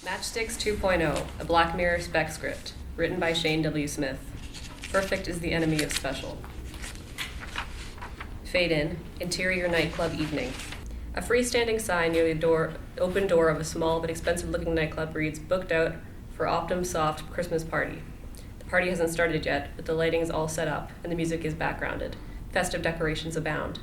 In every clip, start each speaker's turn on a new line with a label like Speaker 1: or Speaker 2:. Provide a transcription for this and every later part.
Speaker 1: Matchsticks 2.0, a Black Mirror SPEC script, written by Shane W. Smith. Perfect is the enemy of special. Fade in, interior nightclub evening. A freestanding sign near the open door of a small but expensive-looking nightclub reads, "Booked out for Optum Soft Christmas party." The party hasn't started yet, but the lighting is all set up, and the music is backgrounded. Festive decorations abound.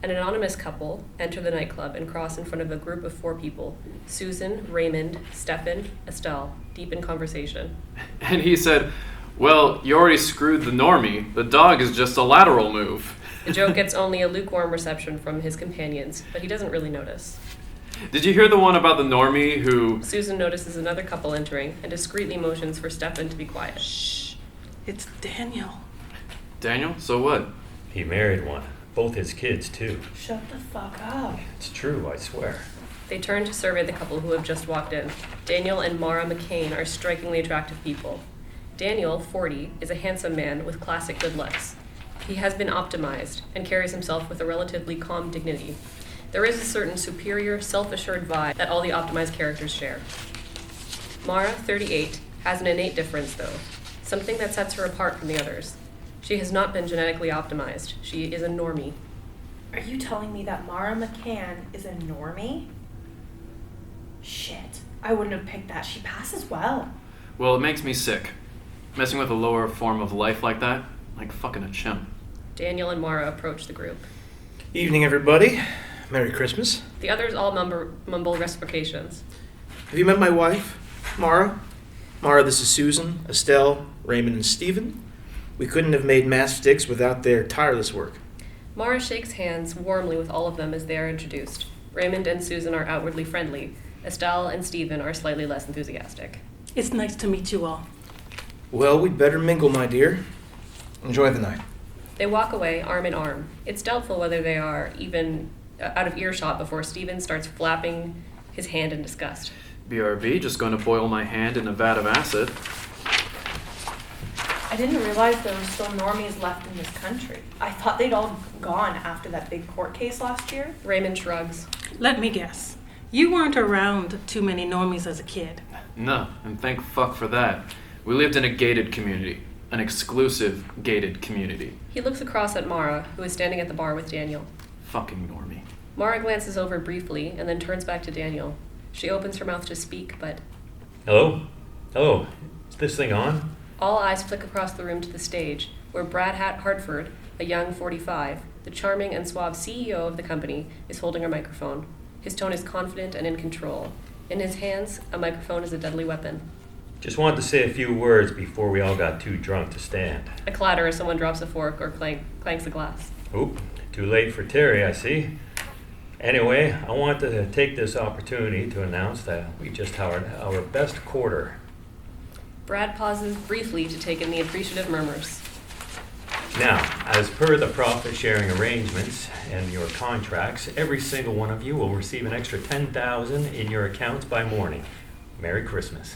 Speaker 1: An anonymous couple enter the nightclub and cross in front of a group of 4 people: Susan, Raymond, Stefan, Estelle, deep in conversation.
Speaker 2: And he said, "Well, you already screwed the normie. The dog is just a lateral move."
Speaker 1: The joke gets only a lukewarm reception from his companions, but he doesn't really notice.
Speaker 2: Did you hear the one about the normie who...
Speaker 1: Susan notices another couple entering and discreetly motions for Stefan to be quiet.
Speaker 3: Shh, it's Daniel.
Speaker 2: Daniel? So what?
Speaker 4: He married one. Both his kids, too.
Speaker 3: Shut the fuck up.
Speaker 4: It's true, I swear.
Speaker 1: They turn to survey the couple who have just walked in. Daniel and Mara McCain are strikingly attractive people. Daniel, 40, is a handsome man with classic good looks. He has been optimized and carries himself with a relatively calm dignity. There is a certain superior, self-assured vibe that all the optimized characters share. Mara, 38, has an innate difference, though, something that sets her apart from the others. She has not been genetically optimized. She is a normie.
Speaker 3: Are you telling me that Mara McCann is a normie? Shit, I wouldn't have picked that. She passes well.
Speaker 2: Well, it makes me sick. Messing with a lower form of life like that, like fucking a chimp.
Speaker 1: Daniel and Mara approach the group.
Speaker 5: Evening, everybody. Merry Christmas.
Speaker 1: The others all mumble reciprocations.
Speaker 5: Have you met my wife, Mara? Mara, this is Susan, Estelle, Raymond, and Stephen. We couldn't have made Matchsticks without their tireless work.
Speaker 1: Mara shakes hands warmly with all of them as they are introduced. Raymond and Susan are outwardly friendly. Estelle and Stephen are slightly less enthusiastic.
Speaker 3: It's nice to meet you all.
Speaker 5: Well, we'd better mingle, my dear. Enjoy the night.
Speaker 1: They walk away arm in arm. It's doubtful whether they are even out of earshot before Stephen starts flapping his hand in disgust.
Speaker 2: BRB, just going to boil my hand in a vat of acid.
Speaker 3: I didn't realize there were still normies left in this country. I thought they'd all gone after that big court case last year.
Speaker 1: Raymond shrugs.
Speaker 6: Let me guess. You weren't around too many normies as a kid.
Speaker 2: No, and thank fuck for that. We lived in a gated community. An exclusive gated community.
Speaker 1: He looks across at Mara, who is standing at the bar with Daniel.
Speaker 2: Fucking normie.
Speaker 1: Mara glances over briefly and then turns back to Daniel. She opens her mouth to speak, but...
Speaker 4: Hello? Hello? Is this thing on?
Speaker 1: All eyes flick across the room to the stage, where Brad Hartford, a young 45, the charming and suave CEO of the company, is holding a microphone. His tone is confident and in control. In his hands, a microphone is a deadly weapon.
Speaker 4: Just wanted to say a few words before we all got too drunk to stand.
Speaker 1: A clatter as someone drops a fork or clanks a glass.
Speaker 4: Oop, too late for Terry, I see. Anyway, I want to take this opportunity to announce that we just hired our best quarter.
Speaker 1: Brad pauses briefly to take in the appreciative murmurs.
Speaker 4: Now, as per the profit-sharing arrangements and your contracts, every single one of you will receive an extra $10,000 in your accounts by morning. Merry Christmas.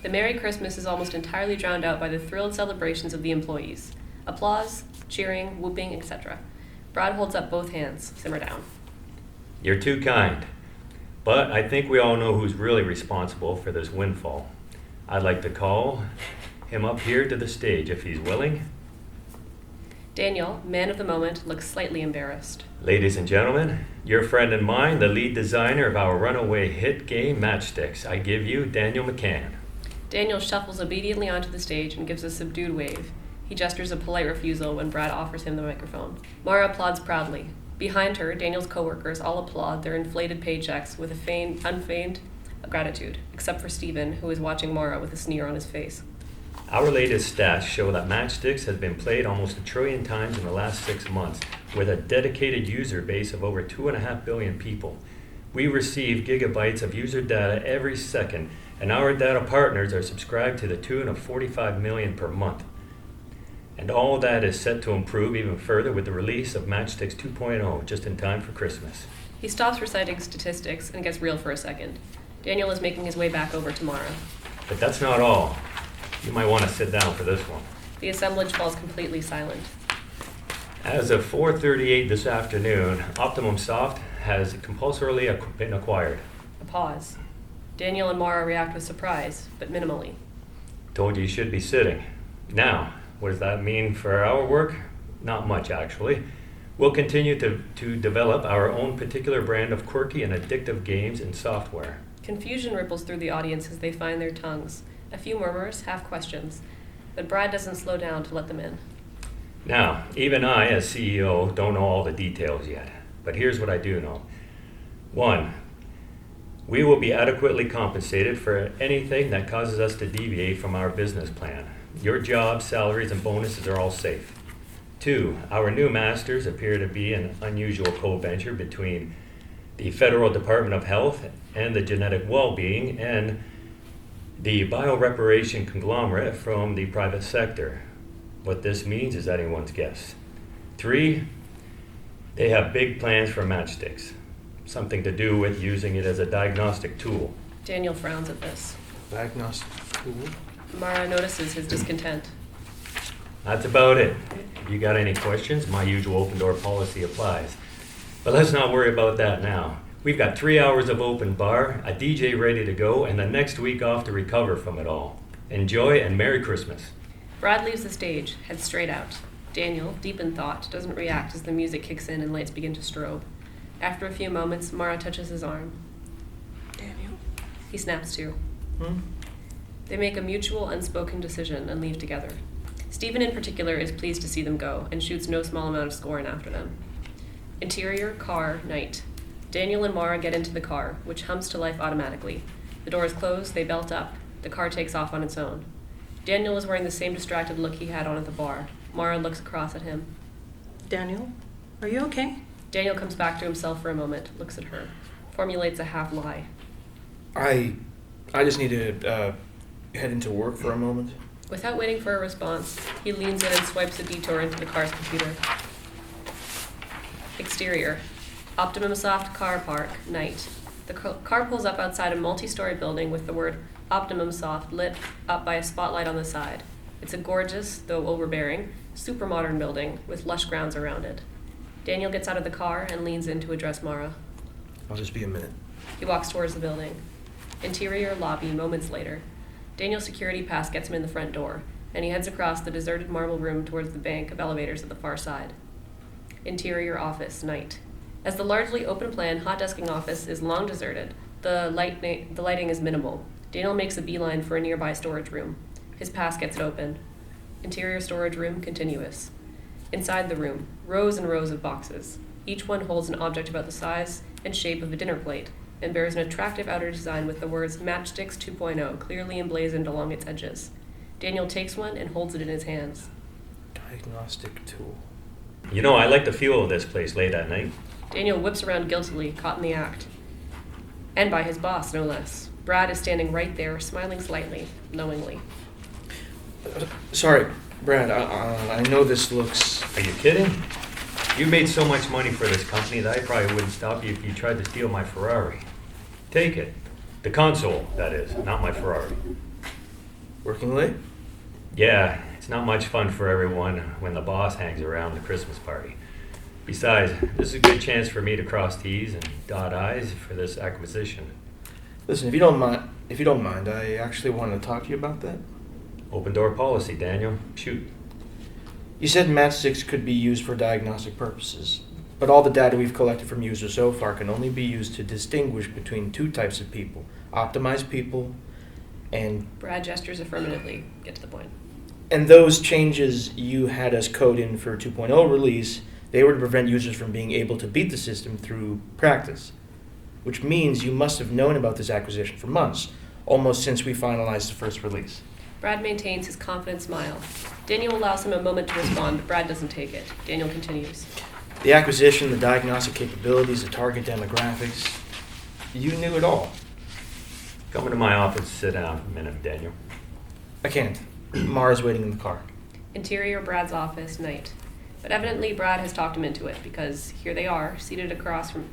Speaker 1: The Merry Christmas is almost entirely drowned out by the thrilled celebrations of the employees. Applause, cheering, whooping, etc. Brad holds up both hands. Simmer down.
Speaker 4: You're too kind. But I think we all know who's really responsible for this windfall. I'd like to call him up here to the stage if he's willing.
Speaker 1: Daniel, man of the moment, looks slightly embarrassed.
Speaker 4: Ladies and gentlemen, your friend and mine, the lead designer of our runaway hit game Matchsticks. I give you Daniel McCann.
Speaker 1: Daniel shuffles obediently onto the stage and gives a subdued wave. He gestures a polite refusal when Brad offers him the microphone. Mara applauds proudly. Behind her, Daniel's coworkers all applaud their inflated paychecks with a unfeigned gratitude, except for Stephen, who is watching Mara with a sneer on his face.
Speaker 4: Our latest stats show that Matchsticks has been played almost 1 trillion times in the last 6 months, with a dedicated user base of over 2.5 billion people. We receive gigabytes of user data every second, and our data partners are subscribed to the tune of 45 million per month. And all that is set to improve even further with the release of Matchsticks 2.0 just in time for Christmas.
Speaker 1: He stops reciting statistics and gets real for a second. Daniel is making his way back over to Mara.
Speaker 4: But that's not all. You might want to sit down for this one.
Speaker 1: The assemblage falls completely silent.
Speaker 4: As of 4:38 this afternoon, Optimum Soft has compulsorily been acquired.
Speaker 1: A pause. Daniel and Mara react with surprise, but minimally.
Speaker 4: Told you should be sitting. Now, what does that mean for our work? Not much, actually. We'll continue to develop our own particular brand of quirky and addictive games and software.
Speaker 1: Confusion ripples through the audience as they find their tongues. A few murmurs, half questions. But Brad doesn't slow down to let them in.
Speaker 4: Now, even I, as CEO, don't know all the details yet. But here's what I do know. 1, we will be adequately compensated for anything that causes us to deviate from our business plan. Your jobs, salaries, and bonuses are all safe. 2, our new masters appear to be an unusual co-venture between the Federal Department of Health and the Genetic Well-Being and the bioreparation conglomerate from the private sector. What this means is anyone's guess. 3, they have big plans for Matchsticks. Something to do with using it as a diagnostic tool.
Speaker 1: Daniel frowns at this.
Speaker 5: Diagnostic tool.
Speaker 1: Mara notices his discontent.
Speaker 4: That's about it. If you got any questions, my usual open door policy applies. But let's not worry about that now. We've got 3 hours of open bar, a DJ ready to go, and the next week off to recover from it all. Enjoy and Merry Christmas.
Speaker 1: Brad leaves the stage, heads straight out. Daniel, deep in thought, doesn't react as the music kicks in and lights begin to strobe. After a few moments, Mara touches his arm.
Speaker 6: Daniel?
Speaker 1: He snaps to. They make a mutual, unspoken decision and leave together. Stephen in particular is pleased to see them go and shoots no small amount of scorn after them. Interior, car, night. Daniel and Mara get into the car, which hums to life automatically. The doors close, they belt up. The car takes off on its own. Daniel is wearing the same distracted look he had on at the bar. Mara looks across at him.
Speaker 6: Daniel, are you okay?
Speaker 1: Daniel comes back to himself for a moment, looks at her, formulates a half lie.
Speaker 5: I just need to head into work for a moment.
Speaker 1: Without waiting for a response, he leans in and swipes a detour into the car's computer. Exterior. Optimum Soft car park, night. The car pulls up outside a multi-story building with the word Optimum Soft lit up by a spotlight on the side. It's a gorgeous, though overbearing, super modern building with lush grounds around it. Daniel gets out of the car and leans in to address Mara.
Speaker 5: I'll just be a minute.
Speaker 1: He walks towards the building. Interior lobby, moments later. Daniel's security pass gets him in the front door, and he heads across the deserted marble room towards the bank of elevators at the far side. Interior office, night. As the largely open-plan hot-desking office is long deserted, the lighting is minimal. Daniel makes a beeline for a nearby storage room. His pass gets it open. Interior storage room, continuous. Inside the room, rows and rows of boxes. Each one holds an object about the size and shape of a dinner plate, and bears an attractive outer design with the words Matchsticks 2.0 clearly emblazoned along its edges. Daniel takes one and holds it in his hands.
Speaker 5: Diagnostic tool.
Speaker 4: You know, I like the feel of this place late at night.
Speaker 1: Daniel whips around guiltily, caught in the act. And by his boss, no less. Brad is standing right there, smiling slightly, knowingly.
Speaker 5: Sorry, Brad, I know this looks...
Speaker 4: Are you kidding? You made so much money for this company that I probably wouldn't stop you if you tried to steal my Ferrari. Take it. The console, that is, not my Ferrari.
Speaker 5: Working late?
Speaker 4: Yeah, it's not much fun for everyone when the boss hangs around the Christmas party. Besides, this is a good chance for me to cross T's and dot I's for this acquisition.
Speaker 5: Listen, if you don't mind, I actually wanted to talk to you about that.
Speaker 4: Open door policy, Daniel. Shoot.
Speaker 5: You said Matchsticks could be used for diagnostic purposes, but all the data we've collected from users so far can only be used to distinguish between two types of people, optimized people and...
Speaker 1: Brad gestures affirmatively. Get to the point.
Speaker 5: And those changes you had us code in for 2.0 release, they were to prevent users from being able to beat the system through practice, which means you must have known about this acquisition for months, almost since we finalized the first release.
Speaker 1: Brad maintains his confident smile. Daniel allows him a moment to respond, but Brad doesn't take it. Daniel continues.
Speaker 5: The acquisition, the diagnostic capabilities, the target demographics, you knew it all.
Speaker 4: Come into my office, sit down a minute, Daniel.
Speaker 5: I can't. Mara's waiting in the car.
Speaker 1: Interior Brad's office, night. But evidently Brad has talked him into it, because here they are, seated across an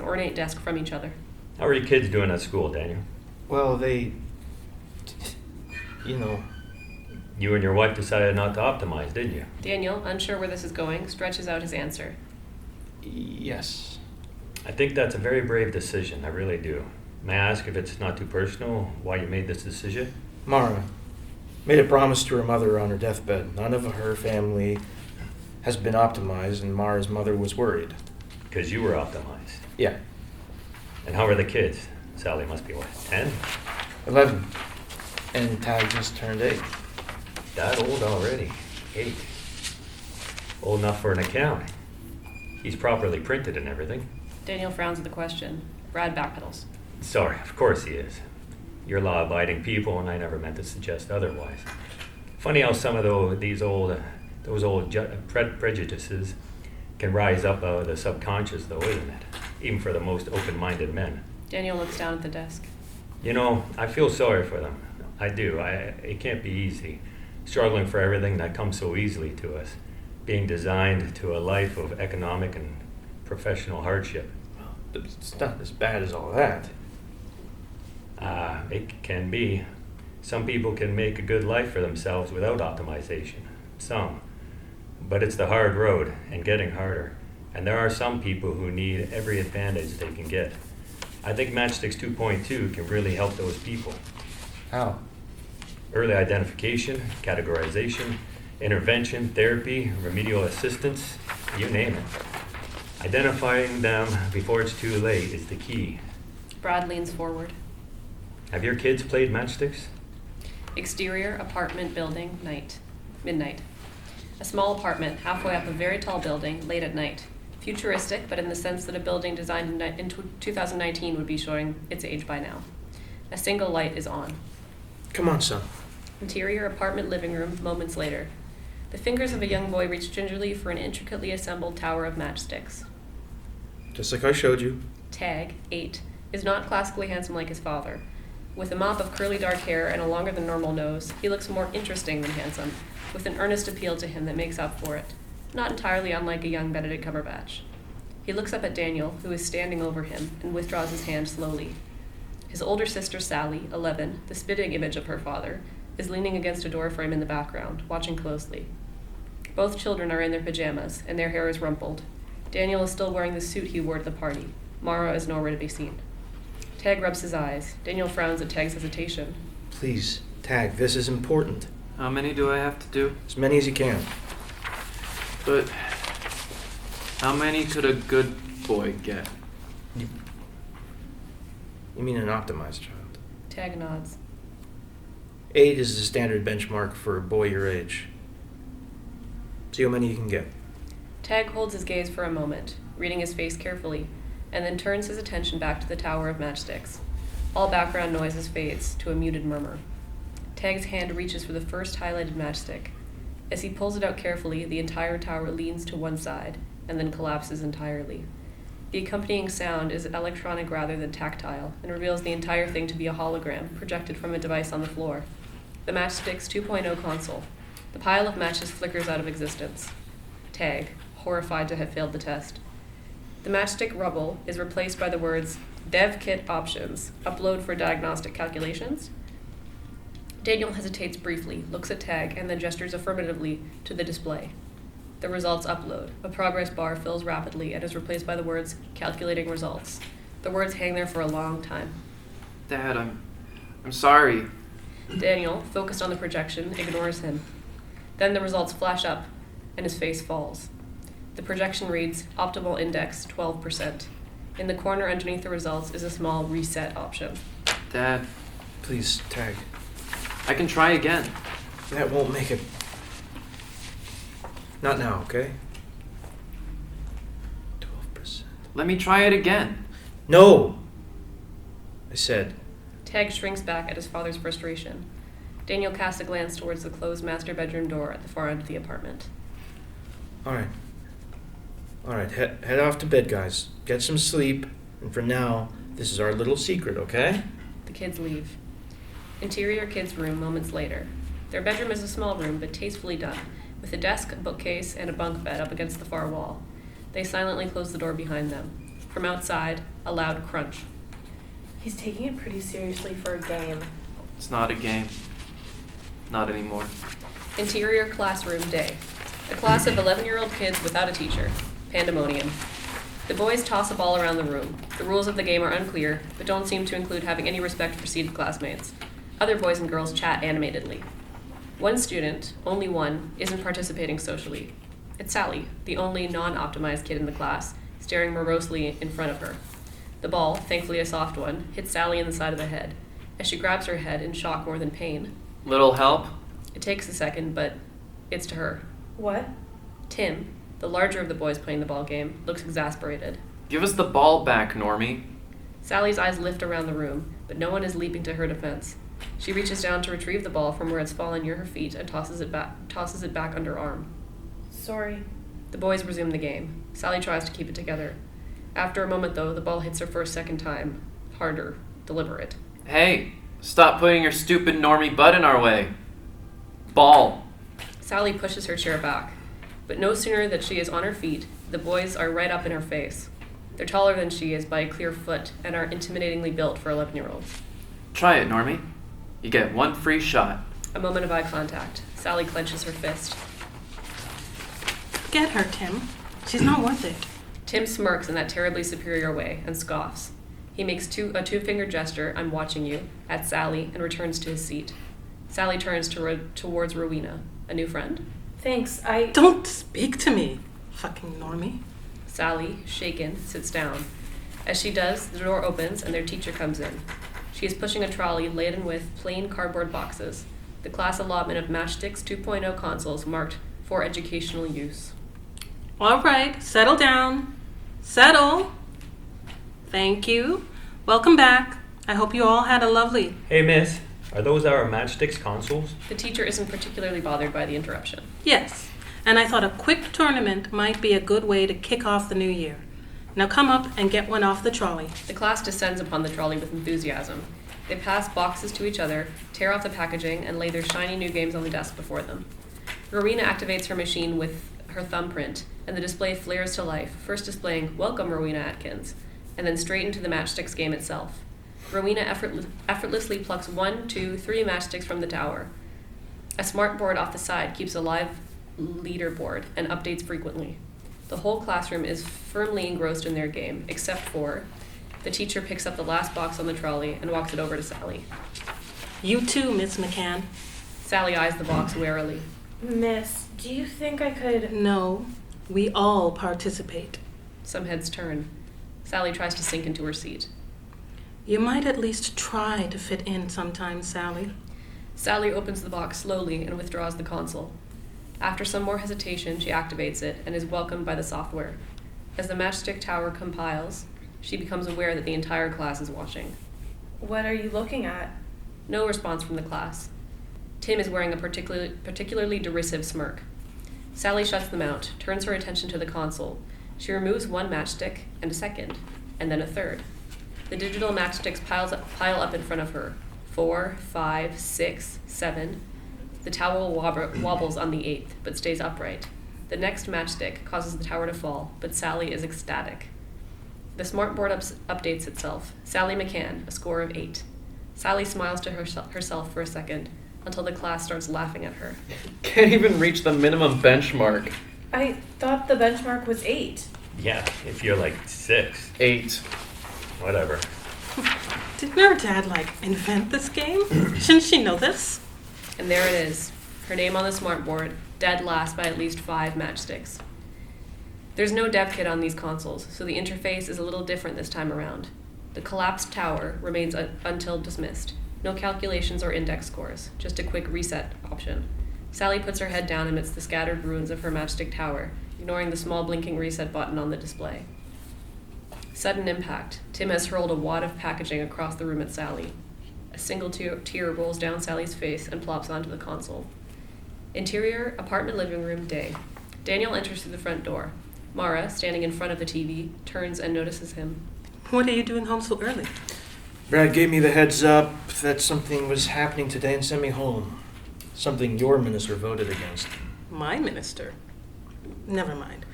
Speaker 1: ornate desk from each other.
Speaker 4: How are your kids doing at school, Daniel?
Speaker 5: Well, they... You know...
Speaker 4: You and your wife decided not to optimize, didn't you?
Speaker 1: Daniel, unsure where this is going, stretches out his answer.
Speaker 5: Yes.
Speaker 4: I think that's a very brave decision, I really do. May I ask if it's not too personal why you made this decision?
Speaker 5: Mara made a promise to her mother on her deathbed. None of her family has been optimized, and Mara's mother was worried.
Speaker 4: Because you were optimized.
Speaker 5: Yeah,
Speaker 4: And how are the kids? Sally must be what, 10?
Speaker 5: 11. And Tag just turned 8.
Speaker 4: That old already. 8. Old enough for an account. He's properly printed and everything.
Speaker 1: Daniel frowns at the question. Brad backpedals.
Speaker 4: Sorry, of course he is. You're law-abiding people, and I never meant to suggest otherwise. Funny how some of those old prejudices can rise up out of the subconscious, though, isn't it? Even for the most open-minded men.
Speaker 1: Daniel looks down at the desk.
Speaker 4: You know, I feel sorry for them. I do. It can't be easy. Struggling for everything that comes so easily to us. Being designed to a life of economic and professional hardship.
Speaker 5: It's not as bad as all that.
Speaker 4: It can be. Some people can make a good life for themselves without optimization. Some. But it's the hard road, and getting harder. And there are some people who need every advantage they can get. I think Matchsticks 2.0 can really help those people.
Speaker 5: How?
Speaker 4: Early identification, categorization, intervention, therapy, remedial assistance, you name it. Identifying them before it's too late is the key.
Speaker 1: Brad leans forward.
Speaker 4: Have your kids played Matchsticks?
Speaker 1: Exterior, apartment building, night. Midnight. A small apartment, halfway up a very tall building, late at night. Futuristic, but in the sense that a building designed in 2019 would be showing its age by now. A single light is on.
Speaker 5: Come on, son.
Speaker 1: Interior, apartment living room, moments later. The fingers of a young boy reach gingerly for an intricately assembled tower of matchsticks.
Speaker 5: Just like I showed you.
Speaker 1: Tag, 8, is not classically handsome like his father. With a mop of curly dark hair and a longer than normal nose, he looks more interesting than handsome, with an earnest appeal to him that makes up for it, not entirely unlike a young Benedict Cumberbatch. He looks up at Daniel, who is standing over him, and withdraws his hand slowly. His older sister Sally, 11, the spitting image of her father, is leaning against a doorframe in the background, watching closely. Both children are in their pajamas, and their hair is rumpled. Daniel is still wearing the suit he wore to the party. Mara is nowhere to be seen. Tag rubs his eyes. Daniel frowns at Tag's hesitation.
Speaker 5: Please, Tag, this is important.
Speaker 2: How many do I have to do?
Speaker 5: As many as you can.
Speaker 2: But how many could a good boy get?
Speaker 5: You mean an optimized child?
Speaker 1: Tag nods.
Speaker 5: 8 is the standard benchmark for a boy your age. See how many you can get.
Speaker 1: Tag holds his gaze for a moment, reading his face carefully, and then turns his attention back to the tower of matchsticks. All background noises fades to a muted murmur. Tag's hand reaches for the first highlighted matchstick. As he pulls it out carefully, the entire tower leans to one side, and then collapses entirely. The accompanying sound is electronic rather than tactile, and reveals the entire thing to be a hologram projected from a device on the floor. The Matchsticks 2.0 console. The pile of matches flickers out of existence. Tag, horrified to have failed the test. The matchstick rubble is replaced by the words, Dev Kit Options, upload for diagnostic calculations. Daniel hesitates briefly, looks at Tag, and then gestures affirmatively to the display. The results upload. A progress bar fills rapidly and is replaced by the words, calculating results. The words hang there for a long time.
Speaker 2: Dad, I'm sorry.
Speaker 1: Daniel, focused on the projection, ignores him. Then the results flash up, and his face falls. The projection reads, optimal index 12%. In the corner underneath the results is a small reset option.
Speaker 2: Dad,
Speaker 5: Please, Tag.
Speaker 2: I can try again.
Speaker 5: That won't make it. Not now, okay? 12%.
Speaker 2: Let me try it again.
Speaker 5: No! I said.
Speaker 1: Tag shrinks back at his father's frustration. Daniel casts a glance towards the closed master bedroom door at the far end of the apartment.
Speaker 5: Alright. Alright, head off to bed, guys. Get some sleep. And for now, this is our little secret, okay?
Speaker 1: The kids leave. Interior kids' room moments later. Their bedroom is a small room, but tastefully done, with a desk, a bookcase, and a bunk bed up against the far wall. They silently close the door behind them. From outside, a loud crunch.
Speaker 3: He's taking it pretty seriously for a game.
Speaker 2: It's not a game. Not anymore.
Speaker 1: Interior classroom day. A class of 11-year-old kids without a teacher. Pandemonium. The boys toss a ball around the room. The rules of the game are unclear, but don't seem to include having any respect for seated classmates. Other boys and girls chat animatedly. One student, only one, isn't participating socially. It's Sally, the only non-optimized kid in the class, staring morosely in front of her. The ball, thankfully a soft one, hits Sally in the side of the head, as she grabs her head in shock more than pain.
Speaker 2: Little help?
Speaker 1: It takes a second, but it's to her.
Speaker 3: What?
Speaker 1: Tim, the larger of the boys playing the ball game, looks exasperated.
Speaker 2: Give us the ball back, Normie.
Speaker 1: Sally's eyes lift around the room, but no one is leaping to her defense. She reaches down to retrieve the ball from where it's fallen near her feet and tosses it back under her arm.
Speaker 3: Sorry.
Speaker 1: The boys resume the game. Sally tries to keep it together. After a moment, though, the ball hits her for a second time. Harder, deliberate.
Speaker 2: Hey, stop putting your stupid Normie butt in our way. Ball.
Speaker 1: Sally pushes her chair back. But no sooner that she is on her feet, the boys are right up in her face. They're taller than she is by a clear foot and are intimidatingly built for 11-year-olds.
Speaker 2: Try it, Normie. You get one free shot.
Speaker 1: A moment of eye contact. Sally clenches her fist.
Speaker 6: Get her, Tim. She's not worth it.
Speaker 1: Tim smirks in that terribly superior way and scoffs. He makes a two-finger gesture, "I'm watching you," at Sally and returns to his seat. Sally turns towards Rowena, a new friend.
Speaker 3: Thanks,
Speaker 6: Don't speak to me, fucking normie.
Speaker 1: Sally, shaken, sits down. As she does, the door opens and their teacher comes in. She is pushing a trolley laden with plain cardboard boxes, the class allotment of Matchsticks 2.0 consoles marked for educational use.
Speaker 6: All right, settle down. Settle. Thank you. Welcome back. I hope you all had a lovely...
Speaker 4: Hey, miss, are those our Matchsticks consoles?
Speaker 1: The teacher isn't particularly bothered by the interruption.
Speaker 6: Yes, and I thought a quick tournament might be a good way to kick off the new year. Now come up and get one off the trolley.
Speaker 1: The class descends upon the trolley with enthusiasm. They pass boxes to each other, tear off the packaging, and lay their shiny new games on the desk before them. Rowena activates her machine with her thumbprint, and the display flares to life, first displaying "Welcome, Rowena Atkins," and then straight into the Matchsticks game itself. Rowena effortlessly plucks 1, 2, 3 matchsticks from the tower. A smart board off the side keeps a live leaderboard and updates frequently. The whole classroom is firmly engrossed in their game, except for the teacher picks up the last box on the trolley and walks it over to Sally.
Speaker 6: You too, Miss McCann.
Speaker 1: Sally eyes the box warily.
Speaker 3: Miss, do you think I could...
Speaker 6: No, we all participate.
Speaker 1: Some heads turn. Sally tries to sink into her seat.
Speaker 6: You might at least try to fit in sometime, Sally.
Speaker 1: Sally opens the box slowly and withdraws the console. After some more hesitation, she activates it and is welcomed by the software. As the matchstick tower compiles, she becomes aware that the entire class is watching.
Speaker 3: What are you looking at?
Speaker 1: No response from the class. Tim is wearing a particularly derisive smirk. Sally shuts them out, turns her attention to the console. She removes one matchstick and a second, and then a third. The digital matchsticks pile up in front of her. 4, 5, 6, 7. The tower wobbles on the 8th, but stays upright. The next matchstick causes the tower to fall, but Sally is ecstatic. The smart board updates itself. Sally McCann, a score of 8. Sally smiles to herself for a second, until the class starts laughing at her.
Speaker 2: Can't even reach the minimum benchmark.
Speaker 3: I thought the benchmark was 8.
Speaker 4: Yeah, if you're like 6.
Speaker 2: 8.
Speaker 4: Whatever.
Speaker 6: Didn't her dad, invent this game? Shouldn't she know this?
Speaker 1: And there it is, her name on the smart board, dead last by at least 5 matchsticks. There's no dev kit on these consoles, so the interface is a little different this time around. The collapsed tower remains until dismissed. No calculations or index scores, just a quick reset option. Sally puts her head down amidst the scattered ruins of her matchstick tower, ignoring the small blinking reset button on the display. Sudden impact. Tim has hurled a wad of packaging across the room at Sally. A single tear rolls down Sally's face and plops onto the console. Interior, apartment living room, day. Daniel enters through the front door. Mara, standing in front of the TV, turns and notices him.
Speaker 6: What are you doing home so early?
Speaker 5: Brad gave me the heads up that something was happening today and sent me home. Something your minister voted against.
Speaker 6: My minister? Never mind.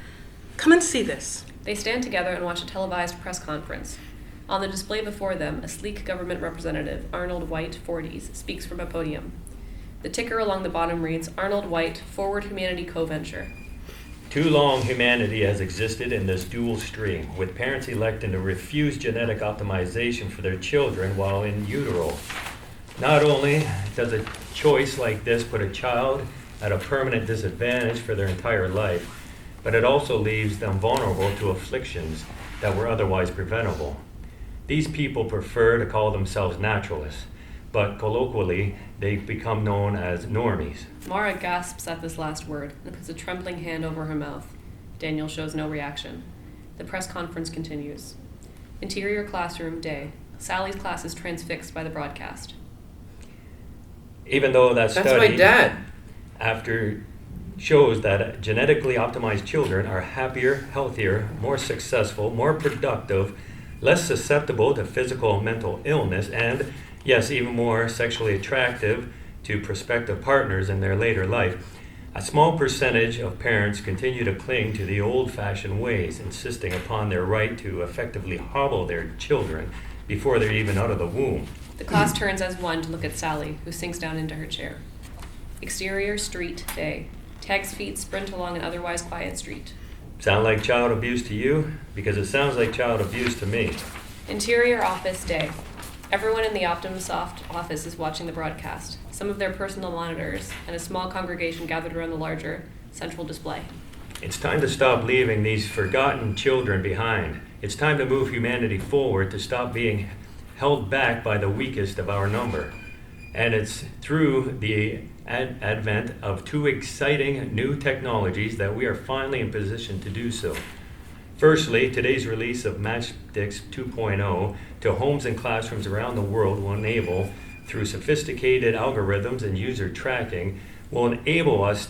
Speaker 6: Come and see this.
Speaker 1: They stand together and watch a televised press conference. On the display before them, a sleek government representative, Arnold White, 40s, speaks from a podium. The ticker along the bottom reads, Arnold White, Forward Humanity Co-Venture.
Speaker 4: Too long humanity has existed in this dual stream, with parents electing to refuse genetic optimization for their children while in utero. Not only does a choice like this put a child at a permanent disadvantage for their entire life, but it also leaves them vulnerable to afflictions that were otherwise preventable. These people prefer to call themselves naturalists, but colloquially, they become known as normies.
Speaker 1: Mara gasps at this last word and puts a trembling hand over her mouth. Daniel shows no reaction. The press conference continues. Interior classroom day. Sally's class is transfixed by the broadcast.
Speaker 4: Even though that
Speaker 2: That's
Speaker 4: study
Speaker 2: my dad.
Speaker 4: after shows that genetically optimized children are happier, healthier, more successful, more productive, less susceptible to physical and mental illness, and yes, even more sexually attractive to prospective partners in their later life. A small percentage of parents continue to cling to the old-fashioned ways, insisting upon their right to effectively hobble their children before they're even out of the womb.
Speaker 1: The class turns as one to look at Sally, who sinks down into her chair. Exterior street day. Tag's feet sprint along an otherwise quiet street.
Speaker 4: Sound like child abuse to you? Because it sounds like child abuse to me.
Speaker 1: Interior office day. Everyone in the OptimumSoft office is watching the broadcast, some of their personal monitors, and a small congregation gathered around the larger central display.
Speaker 4: It's time to stop leaving these forgotten children behind. It's time to move humanity forward, to stop being held back by the weakest of our number. And it's through the advent of two exciting new technologies that we are finally in position to do so. Firstly, today's release of Matchsticks 2.0 to homes and classrooms around the world will enable, through sophisticated algorithms and user tracking, will enable us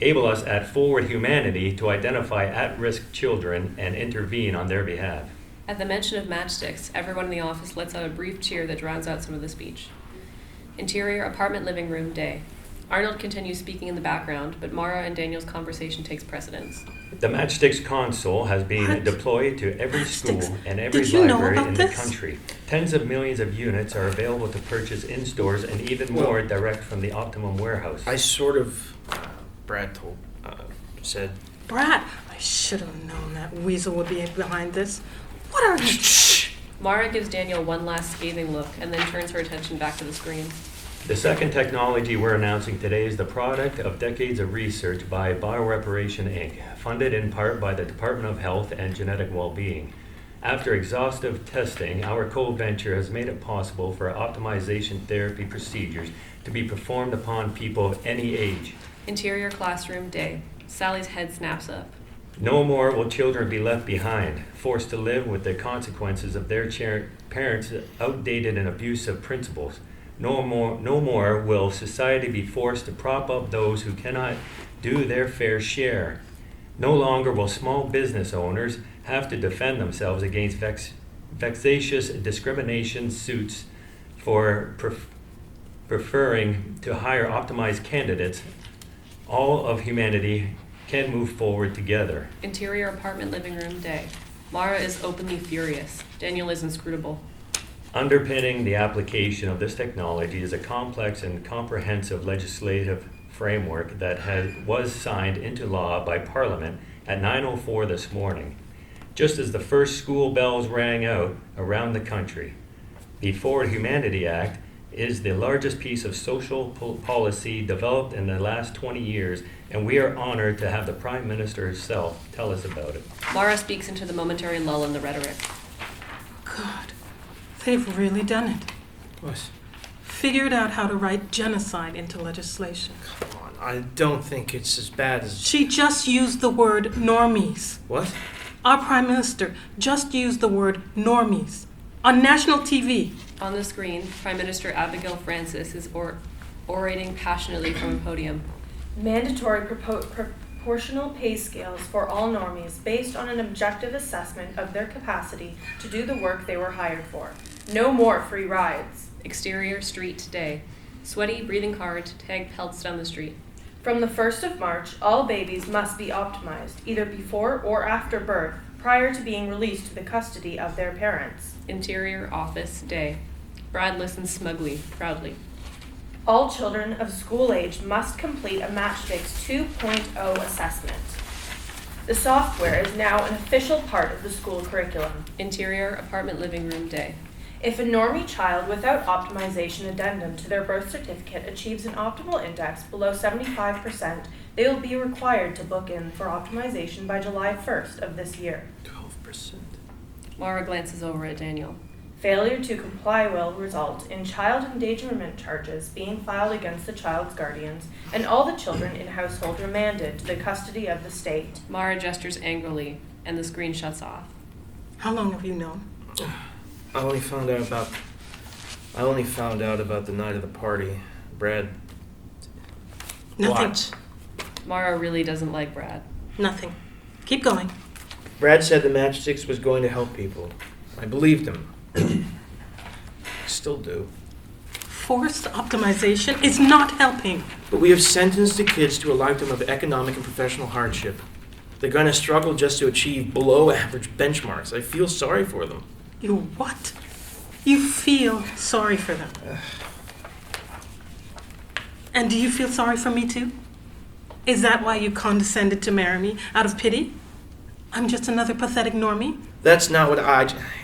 Speaker 4: at Forward Humanity to identify at-risk children and intervene on their behalf.
Speaker 1: At the mention of matchsticks, everyone in the office lets out a brief cheer that drowns out some of the speech. Interior apartment living room day. Arnold continues speaking in the background, but Mara and Daniel's conversation takes precedence.
Speaker 4: The Matchsticks console has been
Speaker 6: What?
Speaker 4: deployed to every school
Speaker 6: Matchsticks?
Speaker 4: and every
Speaker 6: Did you know
Speaker 4: library
Speaker 6: about
Speaker 4: in the
Speaker 6: this?
Speaker 4: country. Tens of millions of units are available to purchase in stores and even more direct from the Optimum warehouse.
Speaker 5: I sort of, Brad said,
Speaker 6: Brad, I should have known that weasel would be behind this. What are you?
Speaker 1: Mara gives Daniel one last scathing look and then turns her attention back to the screen.
Speaker 4: The second technology we're announcing today is the product of decades of research by Bioreparation Inc., funded in part by the Department of Health and Genetic Wellbeing. After exhaustive testing, our co-venture has made it possible for optimization therapy procedures to be performed upon people of any age.
Speaker 1: Interior classroom day. Sally's head snaps up.
Speaker 4: No more will children be left behind, forced to live with the consequences of their parents' outdated and abusive principles. No more will society be forced to prop up those who cannot do their fair share. No longer will small business owners have to defend themselves against vexatious discrimination suits for preferring to hire optimized candidates. All of humanity can move forward together.
Speaker 1: Interior apartment living room day. Mara is openly furious. Daniel is inscrutable.
Speaker 4: Underpinning the application of this technology is a complex and comprehensive legislative framework that was signed into law by Parliament at 9:04 this morning, just as the first school bells rang out around the country. The Forward Humanity Act is the largest piece of social policy developed in the last 20 years, and we are honored to have the Prime Minister herself tell us about it.
Speaker 1: Mara speaks into the momentary lull in the rhetoric.
Speaker 6: God, they've really done it.
Speaker 5: what?
Speaker 6: Figured out how to write genocide into legislation.
Speaker 5: Come on, I don't think it's as bad as...
Speaker 6: She just used the word normies.
Speaker 5: What?
Speaker 6: Our Prime Minister just used the word normies on national TV.
Speaker 1: On the screen, Prime Minister Abigail Francis is orating passionately from a podium.
Speaker 3: Mandatory proportional pay scales for all normies based on an objective assessment of their capacity to do the work they were hired for. No more free rides.
Speaker 1: Exterior street day. Sweaty, breathing hard, Tag pelts down the street.
Speaker 3: From the 1st of March, all babies must be optimized, either before or after birth, prior to being released to the custody of their parents.
Speaker 1: Interior office day. Brad listens smugly, proudly.
Speaker 3: All children of school age must complete a Matchsticks 2.0 assessment. The software is now an official part of the school curriculum.
Speaker 1: Interior, apartment, living room, day.
Speaker 3: If a normie child without optimization addendum to their birth certificate achieves an optimal index below 75%, they will be required to book in for optimization by July 1st of this year.
Speaker 5: 12%.
Speaker 1: Mara glances over at Daniel.
Speaker 3: Failure to comply will result in child endangerment charges being filed against the child's guardians and all the children in household remanded to the custody of the state.
Speaker 1: Mara gestures angrily, and the screen shuts off.
Speaker 6: How long have you known?
Speaker 5: I only found out about the night of the party. Brad.
Speaker 6: Nothing.
Speaker 5: What?
Speaker 1: Mara really doesn't like Brad.
Speaker 6: Nothing. Keep going.
Speaker 5: Brad said the Matchsticks was going to help people. I believed him. I still do.
Speaker 6: Forced optimization is not helping.
Speaker 5: But we have sentenced the kids to a lifetime of economic and professional hardship. They're going to struggle just to achieve below average benchmarks. I feel sorry for them.
Speaker 6: You what? You feel sorry for them. And do you feel sorry for me too? Is that why you condescended to marry me? Out of pity? I'm just another pathetic normie?
Speaker 5: That's not what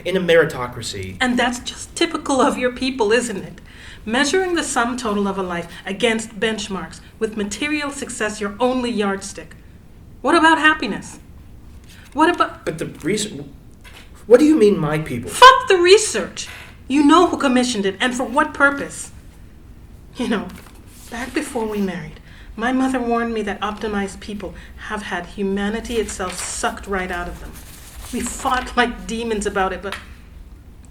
Speaker 5: in a meritocracy.
Speaker 6: And that's just typical of your people, isn't it? Measuring the sum total of a life against benchmarks, with material success your only yardstick. What about happiness? What about...
Speaker 5: But the reason... What do you mean, my people?
Speaker 6: Fuck the research! You know who commissioned it, and for what purpose. You know, back before we married, my mother warned me that optimized people have had humanity itself sucked right out of them. We fought like demons about it, but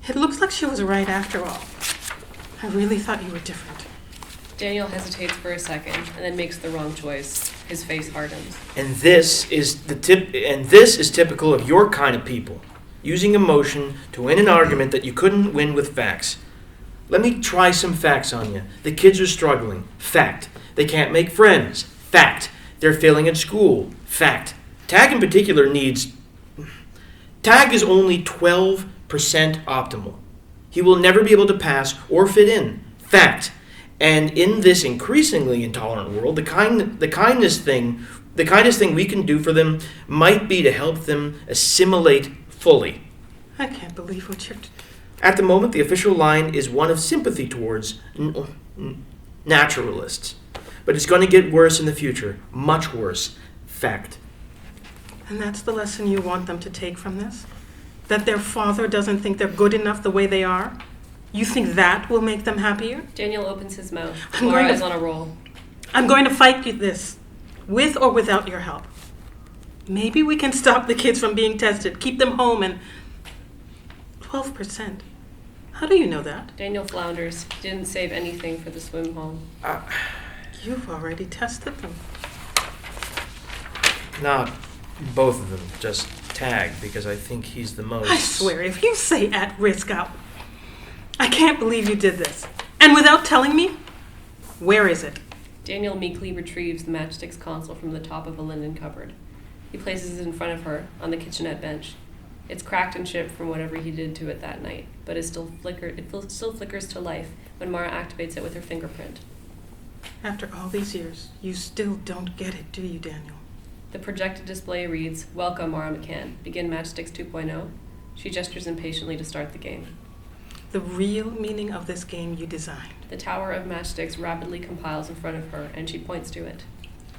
Speaker 6: it looks like she was right after all. I really thought you were different.
Speaker 1: Daniel hesitates for a second and then makes the wrong choice. His face hardens.
Speaker 5: And this is typical of your kind of people. Using emotion to win an argument that you couldn't win with facts. Let me try some facts on you. The kids are struggling. Fact. They can't make friends. Fact. They're failing at school. Fact. Tag in particular needs... Tag is only 12% optimal. He will never be able to pass or fit in. Fact. And in this increasingly intolerant world, the kindest thing we can do for them might be to help them assimilate fully.
Speaker 6: I can't believe what you're...
Speaker 5: At the moment, the official line is one of sympathy towards naturalists. But it's going to get worse in the future. Much worse. Fact.
Speaker 6: And that's the lesson you want them to take from this? That their father doesn't think they're good enough the way they are? You think that will make them happier?
Speaker 1: Daniel opens his mouth.
Speaker 6: I'm
Speaker 1: Mara
Speaker 6: going to-
Speaker 1: is on a roll.
Speaker 6: I'm going to fight you this, with or without your help. Maybe we can stop the kids from being tested, keep them home, and... 12%. How do you know that?
Speaker 1: Daniel flounders. He didn't save anything for the swim hall.
Speaker 6: You've already tested them.
Speaker 5: Not both of them, just Tag, because I think he's the most...
Speaker 6: I swear, if you say at risk out, I can't believe you did this. And without telling me, where is it?
Speaker 1: Daniel meekly retrieves the Matchsticks console from the top of a linen cupboard. He places it in front of her on the kitchenette bench. It's cracked and chipped from whatever he did to it that night, but it still flickers to life when Mara activates it with her fingerprint.
Speaker 6: After all these years, you still don't get it, do you, Daniel?
Speaker 1: The projected display reads, "Welcome, Mara McCann. Begin Matchsticks 2.0. She gestures impatiently to start the game.
Speaker 6: The real meaning of this game you designed.
Speaker 1: The tower of matchsticks rapidly compiles in front of her, and she points to it.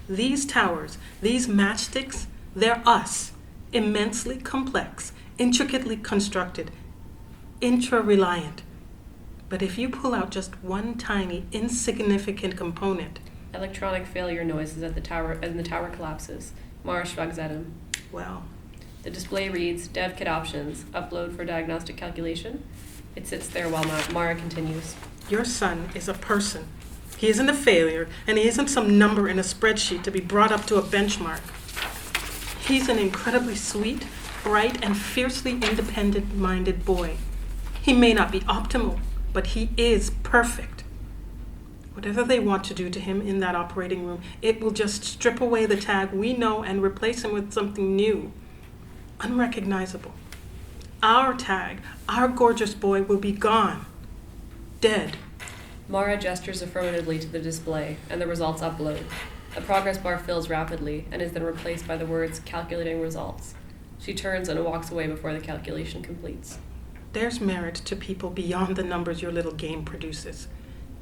Speaker 6: These towers, these matchsticks, they're us. Immensely complex, intricately constructed, intra-reliant. But if you pull out just one tiny, insignificant component...
Speaker 1: Electronic failure noises at the tower, and the tower collapses. Mara shrugs at him.
Speaker 6: Well,
Speaker 1: The display reads, Dev Kit Options, Upload for Diagnostic Calculation. It sits there while Mara continues.
Speaker 6: your son is a person. He isn't a failure, and he isn't some number in a spreadsheet to be brought up to a benchmark. He's an incredibly sweet, bright, and fiercely independent-minded boy. He may not be optimal, but he is perfect. Whatever they want to do to him in that operating room, it will just strip away the tag we know and replace him with something new, unrecognizable. Our tag, our gorgeous boy, will be gone, dead.
Speaker 1: Mara gestures affirmatively to the display, and the results upload. The progress bar fills rapidly and is then replaced by the words calculating results. She turns and walks away before the calculation completes.
Speaker 6: There's merit to people beyond the numbers your little game produces.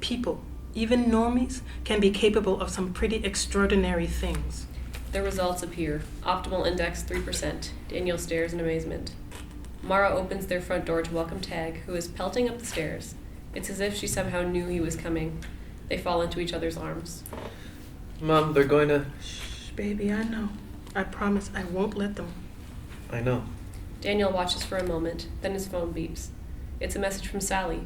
Speaker 6: People, even normies, can be capable of some pretty extraordinary things.
Speaker 1: The results appear. Optimal index 3%. Daniel stares in amazement. Mara opens their front door to welcome Tag, who is pelting up the stairs. It's as if she somehow knew he was coming. They fall into each other's arms.
Speaker 2: Mom, they're going to...
Speaker 6: Shh, baby, I know. I promise I won't let them.
Speaker 2: I know.
Speaker 1: Daniel watches for a moment, then his phone beeps. It's a message from Sally.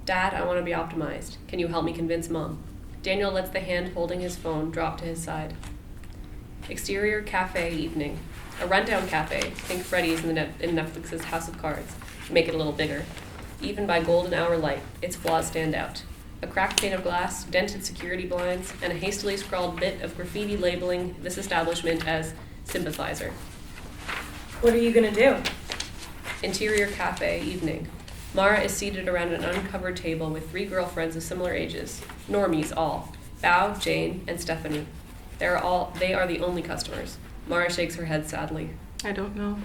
Speaker 1: Dad, I want to be optimized. Can you help me convince Mom? Daniel lets the hand holding his phone drop to his side. Exterior cafe evening. A rundown cafe, think Freddy's in Netflix's House of Cards. Make it a little bigger. Even by golden hour light, its flaws stand out. A cracked pane of glass, dented security blinds, and a hastily scrawled bit of graffiti labeling this establishment as sympathizer.
Speaker 3: What are you gonna do?
Speaker 1: Interior cafe evening. Mara is seated around an uncovered table with 3 girlfriends of similar ages. Normies all. Bao, Jane, and Stephanie. They are the only customers. Mara shakes her head sadly.
Speaker 6: I don't know.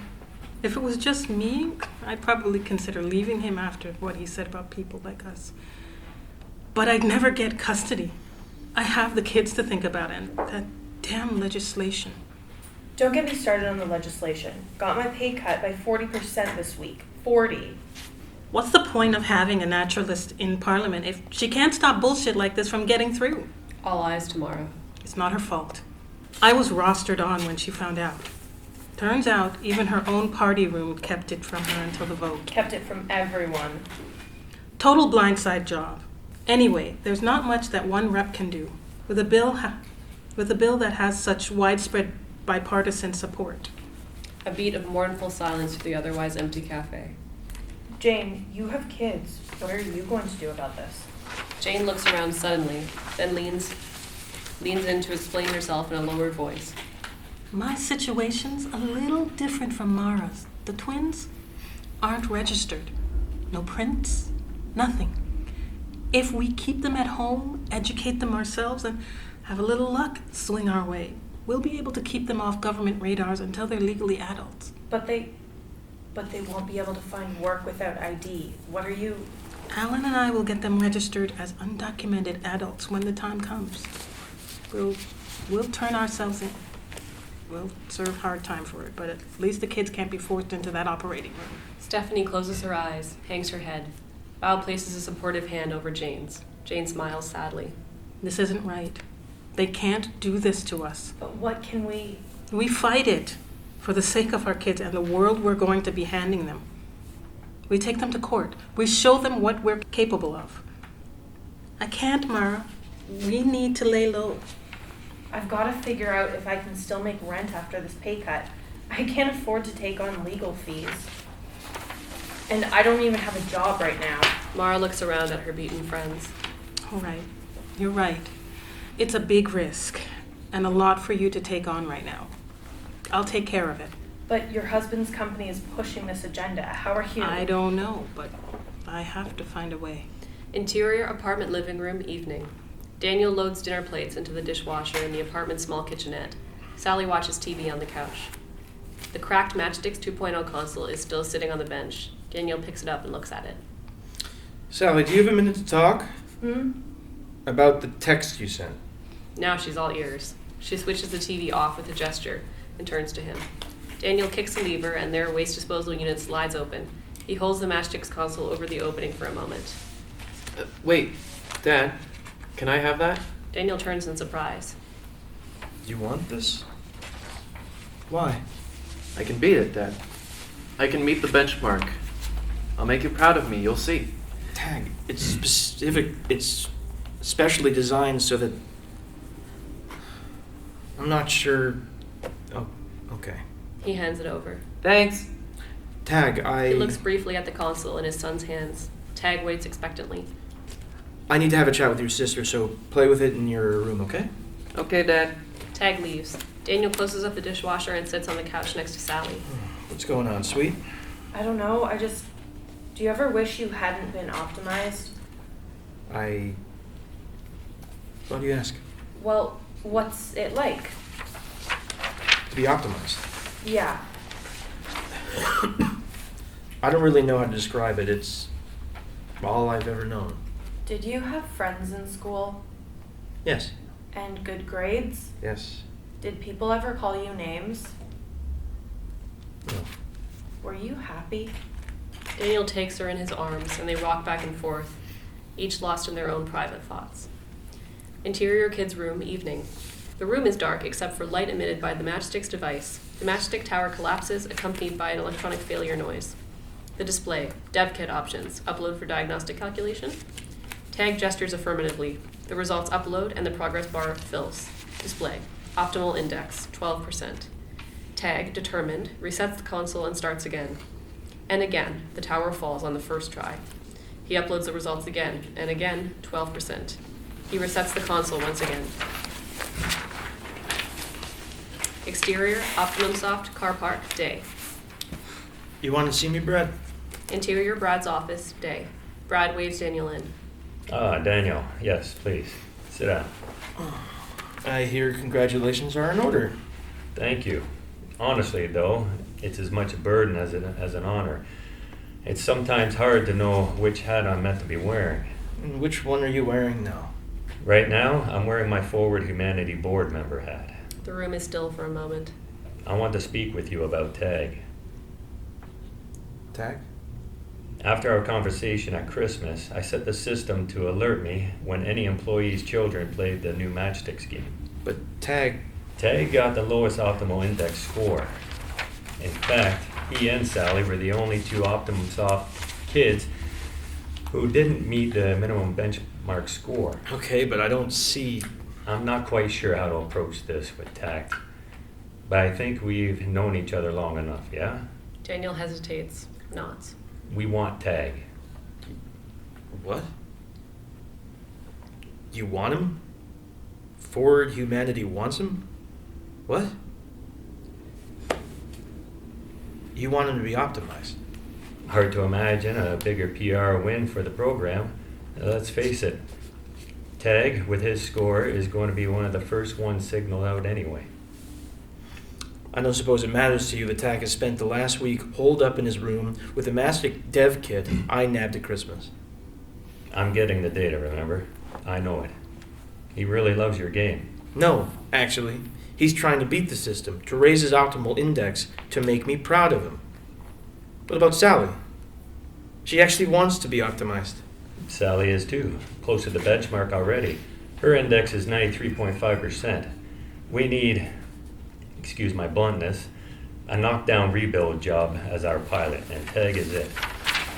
Speaker 6: If it was just me, I'd probably consider leaving him after what he said about people like us. But I'd never get custody. I have the kids to think about, and that damn legislation.
Speaker 3: Don't get me started on the legislation. Got my pay cut by 40% this week. 40.
Speaker 6: What's the point of having a naturalist in Parliament if she can't stop bullshit like this from getting through?
Speaker 1: All eyes to Mara.
Speaker 6: It's not her fault. I was rostered on when she found out. Turns out even her own party room kept it from her until the vote.
Speaker 3: Kept it from everyone.
Speaker 6: Total blindside job. Anyway, there's not much that one rep can do with a bill that has such widespread bipartisan support.
Speaker 1: A beat of mournful silence to the otherwise empty cafe.
Speaker 3: Jane, you have kids. What are you going to do about this?
Speaker 1: Jane looks around suddenly, then leans in to explain herself in a lowered voice.
Speaker 6: My situation's a little different from Mara's. The twins aren't registered. No prints, nothing. If we keep them at home, educate them ourselves, and have a little luck, swing our way, we'll be able to keep them off government radars until they're legally adults.
Speaker 3: But they won't be able to find work without ID. What are you...
Speaker 6: Alan and I will get them registered as undocumented adults when the time comes. We'll turn ourselves in. We'll serve hard time for it, but at least the kids can't be forced into that operating room.
Speaker 1: Stephanie closes her eyes, hangs her head. Bao places a supportive hand over Jane's. Jane smiles sadly.
Speaker 6: This isn't right. They can't do this to us.
Speaker 3: But what can we...
Speaker 6: We fight it for the sake of our kids and the world we're going to be handing them. We take them to court. We show them what we're capable of. I can't, Mara. We need to lay low.
Speaker 3: I've got to figure out if I can still make rent after this pay cut. I can't afford to take on legal fees. And I don't even have a job right now.
Speaker 1: Mara looks around at her beaten friends.
Speaker 6: All right. You're right. It's a big risk and a lot for you to take on right now. I'll take care of it.
Speaker 3: But your husband's company is pushing this agenda. How are you?
Speaker 6: I don't know, but I have to find a way.
Speaker 1: Interior apartment living room evening. Daniel loads dinner plates into the dishwasher in the apartment's small kitchenette. Sally watches TV on the couch. The cracked Matchsticks 2.0 console is still sitting on the bench. Daniel picks it up and looks at it.
Speaker 5: Sally, do you have a minute to talk?
Speaker 3: Hmm?
Speaker 5: About the text you sent.
Speaker 1: Now she's all ears. She switches the TV off with a gesture and turns to him. Daniel kicks a lever and their waste disposal unit slides open. He holds the Matchsticks console over the opening for a moment.
Speaker 2: Wait, Dad, can I have that?
Speaker 1: Daniel turns in surprise.
Speaker 5: You want this? Why?
Speaker 2: I can beat it, Dad. I can meet the benchmark. I'll make you proud of me, you'll see.
Speaker 5: Tag. It's specific. It's specially designed so that... I'm not sure... Oh, okay.
Speaker 1: He hands it over.
Speaker 2: Thanks.
Speaker 5: Tag,
Speaker 1: He looks briefly at the console in his son's hands. Tag waits expectantly.
Speaker 5: I need to have a chat with your sister, so play with it in your room, okay?
Speaker 2: Okay, Dad.
Speaker 1: Tag leaves. Daniel closes up the dishwasher and sits on the couch next to Sally.
Speaker 5: What's going on, sweet?
Speaker 3: I don't know. Do you ever wish you hadn't been optimized?
Speaker 5: Why do you ask?
Speaker 3: Well, What's it like?
Speaker 5: To be optimized.
Speaker 3: Yeah.
Speaker 5: I don't really know how to describe it. It's all I've ever known.
Speaker 3: Did you have friends in school?
Speaker 5: Yes.
Speaker 3: And good grades?
Speaker 5: Yes.
Speaker 3: Did people ever call you names?
Speaker 5: No.
Speaker 3: Were you happy?
Speaker 1: Daniel takes her in his arms, and they rock back and forth, each lost in their own private thoughts. Interior kids' room, evening. The room is dark except for light emitted by the Matchsticks device. The Matchstick tower collapses, accompanied by an electronic failure noise. The display, dev kit options, upload for diagnostic calculation. Tag gestures affirmatively. The results upload and the progress bar fills. Display, optimal index, 12%. Tag, determined, resets the console and starts again. And again, the tower falls on the first try. He uploads the results again, and again, 12%. He resets the console once again. Exterior, Optimum Soft, car park, day.
Speaker 5: You want to see me, Brad?
Speaker 1: Interior, Brad's office, day. Brad waves Daniel in.
Speaker 4: Ah, Daniel. Yes, please. Sit down.
Speaker 5: I hear congratulations are in order.
Speaker 4: Thank you. Honestly, though, it's as much a burden as an honor. It's sometimes hard to know which hat I'm meant to be wearing.
Speaker 5: And which one are you wearing now?
Speaker 4: Right now, I'm wearing my Forward Humanity board member hat.
Speaker 1: The room is still for a moment.
Speaker 4: I want to speak with you about Tag.
Speaker 5: Tag?
Speaker 4: After our conversation at Christmas, I set the system to alert me when any employee's children played the new Matchsticks game.
Speaker 5: But Tag...
Speaker 4: Tag got the lowest optimal index score. In fact, he and Sally were the only two Optimum Soft kids who didn't meet the minimum benchmark score.
Speaker 5: Okay, but I don't see...
Speaker 4: I'm not quite sure how to approach this with tact, but I think we've known each other long enough, yeah?
Speaker 1: Daniel hesitates, nods.
Speaker 4: We want Tag.
Speaker 5: What? You want him? Forward Humanity wants him? What? You want him to be optimized?
Speaker 4: Hard to imagine a bigger PR win for the program. Let's face it, Tag, with his score, is going to be one of the first ones signaled out anyway.
Speaker 5: I don't suppose it matters to you that Tag has spent the last week holed up in his room with a Matchstick dev kit I nabbed at Christmas.
Speaker 4: I'm getting the data, remember? I know it. He really loves your game.
Speaker 5: No, actually. He's trying to beat the system, to raise his optimal index, to make me proud of him. What about Sally? She actually wants to be optimized.
Speaker 4: Sally is too, close to the benchmark already. Her index is 93.5%. We need, excuse my bluntness, a knockdown rebuild job as our pilot, and Tag is it.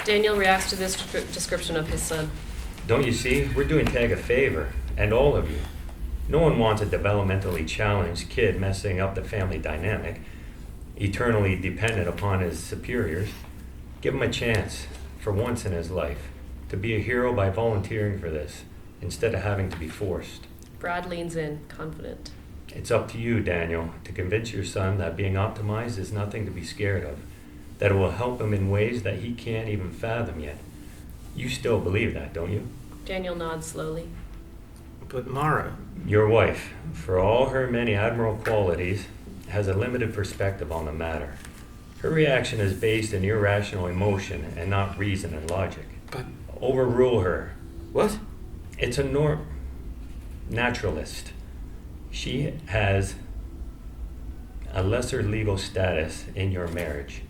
Speaker 1: Daniel reacts to this description of his son.
Speaker 4: Don't you see? We're doing Tag a favor, and all of you. No one wants a developmentally challenged kid messing up the family dynamic, eternally dependent upon his superiors. Give him a chance, for once in his life, to be a hero by volunteering for this, instead of having to be forced.
Speaker 1: Brad leans in, confident.
Speaker 4: It's up to you, Daniel, to convince your son that being optimized is nothing to be scared of, that it will help him in ways that he can't even fathom yet. You still believe that, don't you?
Speaker 1: Daniel nods slowly.
Speaker 5: But Mara...
Speaker 4: Your wife, for all her many admirable qualities, has a limited perspective on the matter. Her reaction is based in irrational emotion and not reason and logic.
Speaker 5: But...
Speaker 4: Overrule her.
Speaker 5: What?
Speaker 4: It's a naturalist. She has a lesser legal status in your marriage.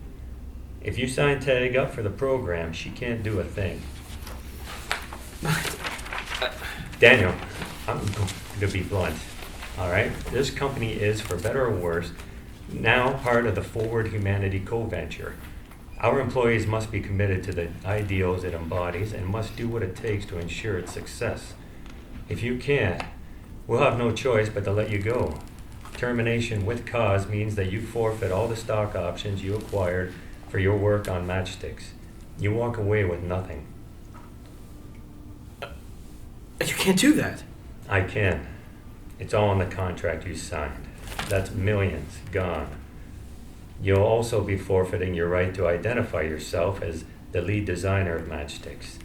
Speaker 4: If you sign Tag up for the program, she can't do a thing. Daniel, I'm going to be blunt, all right? This company is, for better or worse, now part of the Forward Humanity co-venture. Our employees must be committed to the ideals it embodies and must do what it takes to ensure its success. If you can't, we'll have no choice but to let you go. Termination with cause means that you forfeit all the stock options you acquired for your work on Matchsticks. You walk away with nothing.
Speaker 5: You can't do that.
Speaker 4: I can. It's all in the contract you signed. That's millions gone. You'll also be forfeiting your right to identify yourself as the lead designer of Matchsticks.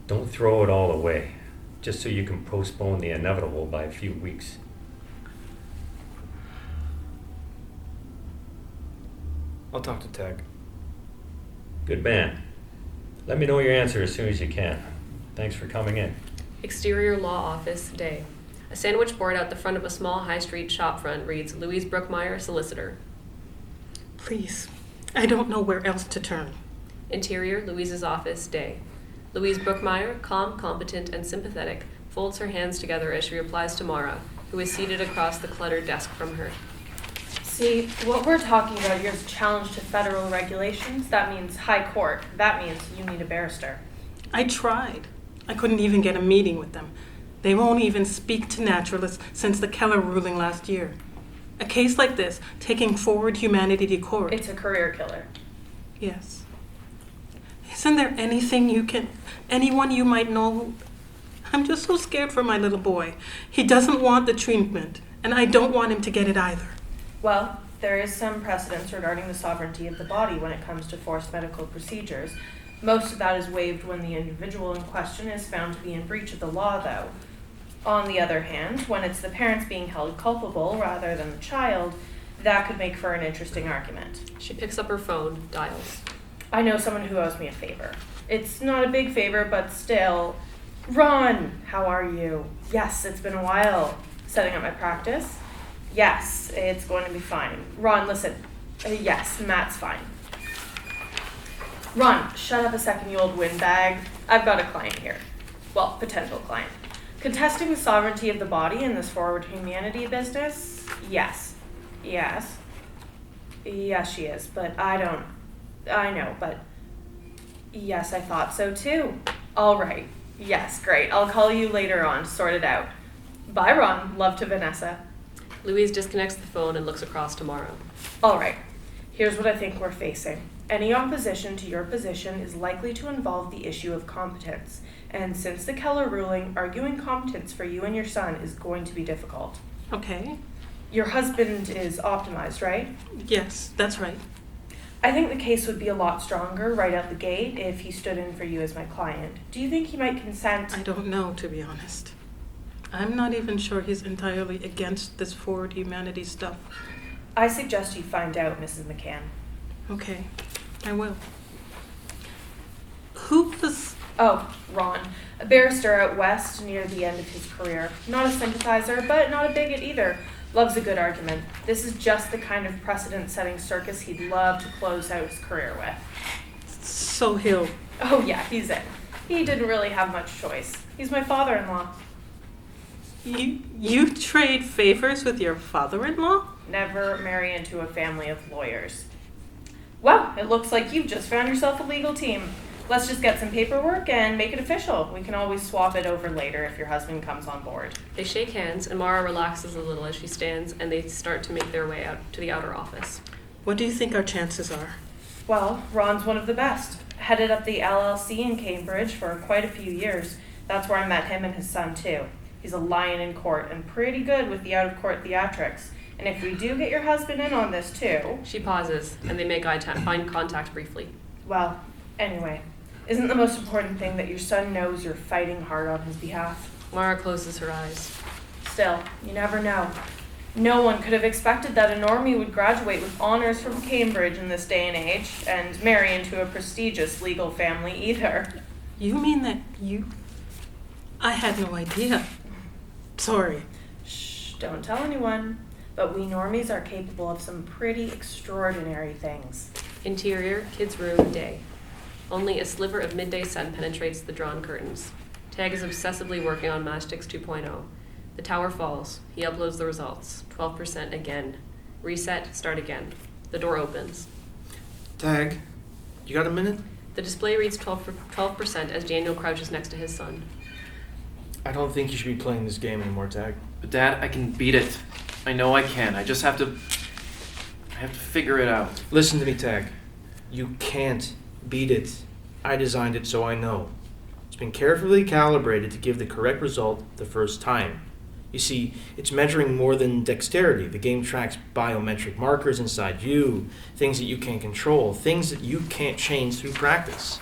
Speaker 4: Don't throw it all away. just so you can postpone the inevitable by a few weeks.
Speaker 5: I'll talk to Tag.
Speaker 4: Good man. Let me know your answer as soon as you can. Thanks for coming in.
Speaker 1: Exterior law office, day. A sandwich board out the front of a small high street shop front reads Louise Brookmeyer, solicitor.
Speaker 6: Please, I don't know where else to turn.
Speaker 1: Interior, Louise's office, day. Louise Brookmeyer, calm, competent, and sympathetic, folds her hands together as she replies to Mara, who is seated across the cluttered desk from her.
Speaker 3: See, what we're talking about here is a challenge to federal regulations. That means high court. That means you need a barrister.
Speaker 6: I tried. I couldn't even get a meeting with them. They won't even speak to naturalists since the Keller ruling last year. A case like this, taking forward humanity to court.
Speaker 3: It's a career killer.
Speaker 6: Yes. Isn't there anyone you might know? I'm just so scared for my little boy. He doesn't want the treatment, and I don't want him to get it either.
Speaker 3: Well, there is some precedence regarding the sovereignty of the body when it comes to forced medical procedures. Most of that is waived when the individual in question is found to be in breach of the law, though. On the other hand, when it's the parents being held culpable rather than the child, that could make for an interesting argument.
Speaker 1: She picks up her phone, dials.
Speaker 3: I know someone who owes me a favor. It's not a big favor, but still. Ron, how are you? Yes, it's been a while. Setting up my practice? Yes, it's going to be fine. Ron, listen. Yes, Matt's fine. Ron, shut up a second, you old windbag. I've got a client here. Well, potential client. Contesting the sovereignty of the body in this forward humanity business? Yes. Yes, she is, but I know, but yes, I thought so too. All right. Yes, great. I'll call you later on to sort it out. Bye, Ron. Love to Vanessa.
Speaker 1: Louise disconnects the phone and looks across to Mara.
Speaker 3: All right. Here's what I think we're facing. Any opposition to your position is likely to involve the issue of competence. And since the Keller ruling, arguing competence for you and your son is going to be difficult.
Speaker 6: Okay.
Speaker 3: Your husband is optimized, right?
Speaker 6: Yes, that's right.
Speaker 3: I think the case would be a lot stronger right out the gate if he stood in for you as my client. Do you think he might consent?
Speaker 6: I don't know, to be honest. I'm not even sure he's entirely against this forward humanity stuff.
Speaker 3: I suggest you find out, Mrs. McCann.
Speaker 6: Okay, I will. Who was...
Speaker 3: Oh, Ron. A barrister out west near the end of his career. Not a sympathizer, but not a bigot either. Loves a good argument. This is just the kind of precedent-setting circus he'd love to close out his career with.
Speaker 6: So he'll...
Speaker 3: Oh yeah, he's in. He didn't really have much choice. He's my father-in-law.
Speaker 6: You trade favors with your father-in-law?
Speaker 3: Never marry into a family of lawyers. Well, it looks like you've just found yourself a legal team. Let's just get some paperwork and make it official. We can always swap it over later if your husband comes on board.
Speaker 1: They shake hands, and Mara relaxes a little as she stands, and they start to make their way out to the outer office.
Speaker 6: What do you think our chances are?
Speaker 3: Well, Ron's one of the best. Headed up the LLC in Cambridge for quite a few years. That's where I met him and his son, too. He's a lion in court and pretty good with the out-of-court theatrics. And if we do get your husband in on this, too...
Speaker 1: She pauses, and they make find contact briefly.
Speaker 3: Well, anyway, isn't the most important thing that your son knows you're fighting hard on his behalf?
Speaker 1: Mara closes her eyes.
Speaker 3: Still, you never know. No one could have expected that a normie would graduate with honors from Cambridge in this day and age and marry into a prestigious legal family either.
Speaker 6: You mean that you... I had no idea. Sorry.
Speaker 3: Shh, don't tell anyone. But we normies are capable of some pretty extraordinary things.
Speaker 1: Interior, kids' room, day. Only a sliver of midday sun penetrates the drawn curtains. Tag is obsessively working on Matchsticks 2.0. The tower falls. He uploads the results. 12% again. Reset, start again. The door opens.
Speaker 5: Tag, you got a minute?
Speaker 1: The display reads 12% as Daniel crouches next to his son.
Speaker 5: I don't think you should be playing this game anymore, Tag.
Speaker 2: But Dad, I can beat it. I know I can. I just have to figure it out.
Speaker 5: Listen to me, Tag. You can't beat it. I designed it, so I know. It's been carefully calibrated to give the correct result the first time. You see, it's measuring more than dexterity. The game tracks biometric markers inside you, things that you can't control, things that you can't change through practice.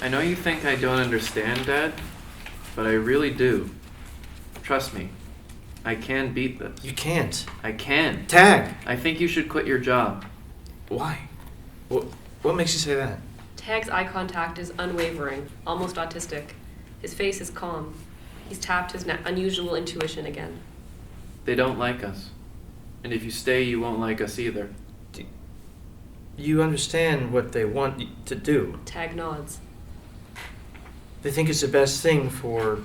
Speaker 2: I know you think I don't understand, Dad, but I really do. Trust me. I can beat this.
Speaker 5: You can't.
Speaker 2: I can.
Speaker 5: Tag!
Speaker 2: I think you should quit your job.
Speaker 5: Why? What makes you say that?
Speaker 1: Tag's eye contact is unwavering, almost autistic. His face is calm. He's tapped his unusual intuition again.
Speaker 2: They don't like us. And if you stay, you won't like us either.
Speaker 5: You understand what they want you to do.
Speaker 1: Tag nods.
Speaker 5: They think it's the best thing for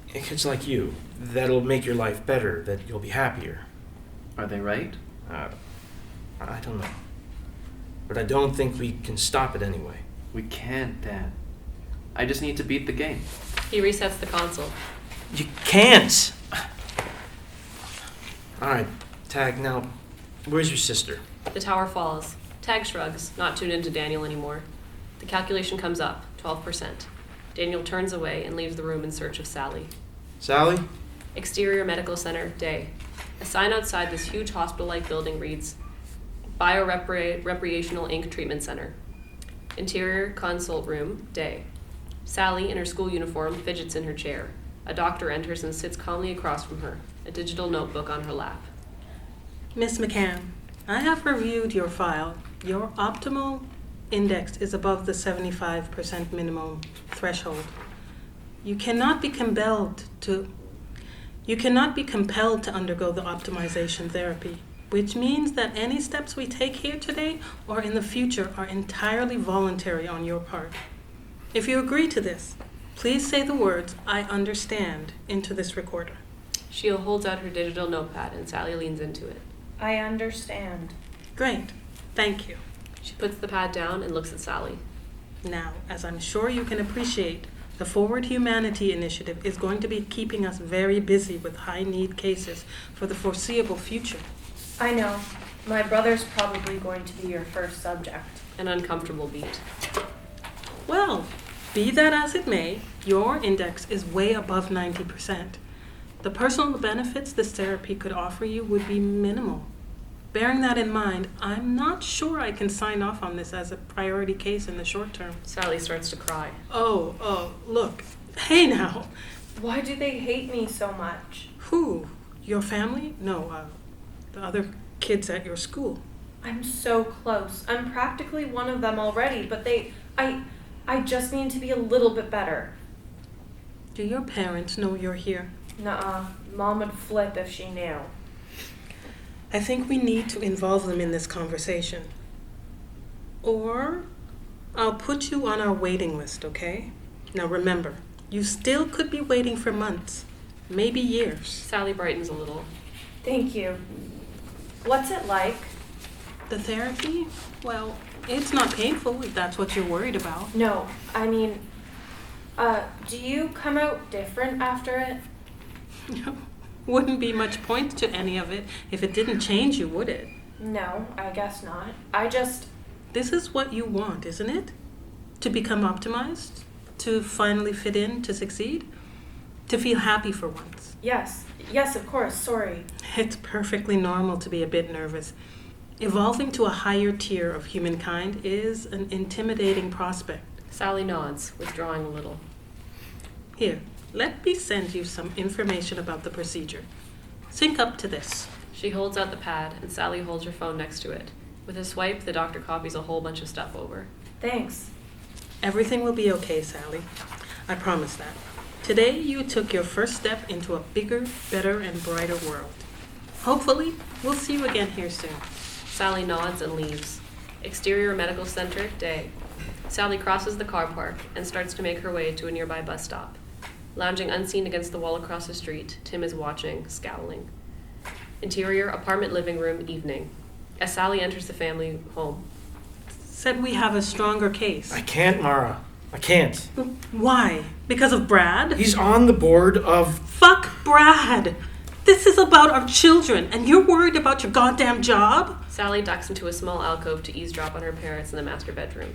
Speaker 5: kids like you. That'll make your life better, that you'll be happier.
Speaker 2: Are they right?
Speaker 5: I don't know. But I don't think we can stop it anyway.
Speaker 2: We can't, Dad. I just need to beat the game.
Speaker 1: He resets the console.
Speaker 5: You can't! Alright, Tag, now, where's your sister?
Speaker 1: The tower falls. Tag shrugs, not tuned into Daniel anymore. The calculation comes up, 12%. Daniel turns away and leaves the room in search of Sally.
Speaker 5: Sally?
Speaker 1: Exterior Medical Center, day. A sign outside this huge hospital-like building reads, Biorecreational Inc. Treatment Center. Interior consult room, day. Sally, in her school uniform, fidgets in her chair. A doctor enters and sits calmly across from her, a digital notebook on her lap.
Speaker 6: Miss McCann, I have reviewed your file. Your optimal index is above the 75% minimum threshold. You cannot be compelled to undergo the optimization therapy, which means that any steps we take here today or in the future are entirely voluntary on your part. If you agree to this, please say the words, "I understand," into this recorder.
Speaker 1: She holds out her digital notepad and Sally leans into it.
Speaker 3: I understand.
Speaker 6: Great. Thank you.
Speaker 1: She puts the pad down and looks at Sally.
Speaker 6: Now, as I'm sure you can appreciate, the Forward Humanity Initiative is going to be keeping us very busy with high-need cases for the foreseeable future.
Speaker 3: I know. My brother's probably going to be your first subject.
Speaker 1: An uncomfortable beat.
Speaker 6: Well, be that as it may, your index is way above 90%. The personal benefits this therapy could offer you would be minimal. Bearing that in mind, I'm not sure I can sign off on this as a priority case in the short term.
Speaker 1: Sally starts to cry.
Speaker 6: Oh, look. Hey now.
Speaker 3: Why do they hate me so much?
Speaker 6: Who? Your family? No, the other kids at your school.
Speaker 3: I'm so close. I'm practically one of them already, but I just need to be a little bit better.
Speaker 6: Do your parents know you're here?
Speaker 3: Nuh-uh. Mom would flip if she knew.
Speaker 6: I think we need to involve them in this conversation. Or I'll put you on our waiting list, okay? Now remember, you still could be waiting for months, maybe years.
Speaker 1: Sally brightens a little.
Speaker 3: Thank you. What's it like?
Speaker 6: The therapy? Well, it's not painful if that's what you're worried about.
Speaker 3: No, I mean, do you come out different after it?
Speaker 6: Wouldn't be much point to any of it if it didn't change you, would it?
Speaker 3: No, I guess not.
Speaker 6: This is what you want, isn't it? To become optimized? To finally fit in? To succeed? To feel happy for once?
Speaker 3: Yes, of course, sorry.
Speaker 6: It's perfectly normal to be a bit nervous. Evolving to a higher tier of humankind is an intimidating prospect.
Speaker 1: Sally nods, withdrawing a little.
Speaker 6: Here, let me send you some information about the procedure. Sync up to this.
Speaker 1: She holds out the pad, and Sally holds her phone next to it. With a swipe, the doctor copies a whole bunch of stuff over.
Speaker 3: Thanks.
Speaker 6: Everything will be okay, Sally. I promise that. Today, you took your first step into a bigger, better, and brighter world. Hopefully, we'll see you again here soon.
Speaker 1: Sally nods and leaves. Exterior Medical Center, day. Sally crosses the car park and starts to make her way to a nearby bus stop. Lounging unseen against the wall across the street, Tim is watching, scowling. Interior apartment living room, evening. As Sally enters the family home.
Speaker 6: Said we have a stronger case.
Speaker 5: I can't, Mara. I can't.
Speaker 6: Why? Because of Brad?
Speaker 5: He's on the board of...
Speaker 6: Fuck Brad! This is about our children, and you're worried about your goddamn job?
Speaker 1: Sally ducks into a small alcove to eavesdrop on her parents in the master bedroom.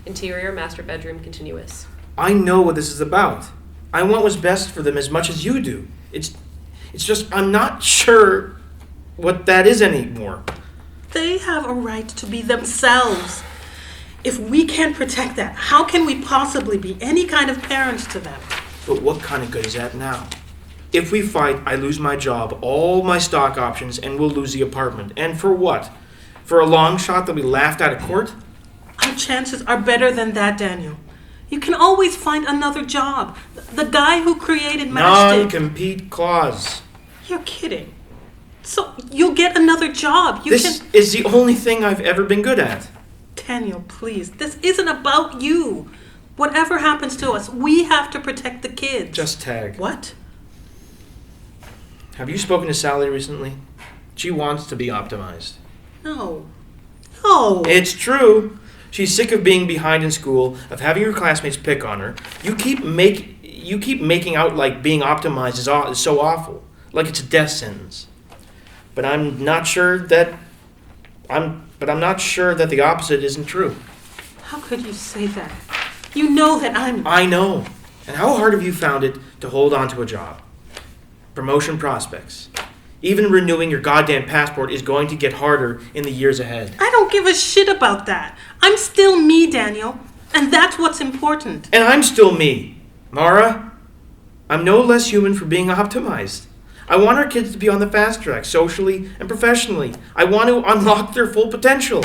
Speaker 1: Interior master bedroom, continuous.
Speaker 5: I know what this is about. I want what's best for them as much as you do. It's just I'm not sure what that is anymore.
Speaker 6: They have a right to be themselves. If we can't protect that, how can we possibly be any kind of parents to them?
Speaker 5: But what kind of good is that now? If we fight, I lose my job, all my stock options, and we'll lose the apartment. And for what? For a long shot that we laughed out of court?
Speaker 6: Our chances are better than that, Daniel. You can always find another job. The guy who created Matchsticks...
Speaker 5: Non-compete clause.
Speaker 6: You're kidding. So you'll get another job.
Speaker 5: This is the only thing I've ever been good at.
Speaker 6: Daniel, please. This isn't about you. Whatever happens to us, we have to protect the kids.
Speaker 5: Just tag.
Speaker 6: What?
Speaker 5: Have you spoken to Sally recently? She wants to be optimized.
Speaker 6: No. No.
Speaker 5: It's true. She's sick of being behind in school, of having her classmates pick on her. You keep making out like being optimized is so awful, like it's a death sentence. But I'm not sure that the opposite isn't true.
Speaker 6: How could you say that? You know that
Speaker 5: I know. And how hard have you found it to hold on to a job? Promotion prospects. Even renewing your goddamn passport is going to get harder in the years ahead.
Speaker 6: I don't give a shit about that. I'm still me, Daniel. And that's what's important.
Speaker 5: And I'm still me. Mara, I'm no less human for being optimized. I want our kids to be on the fast track, socially and professionally. I want to unlock their full potential.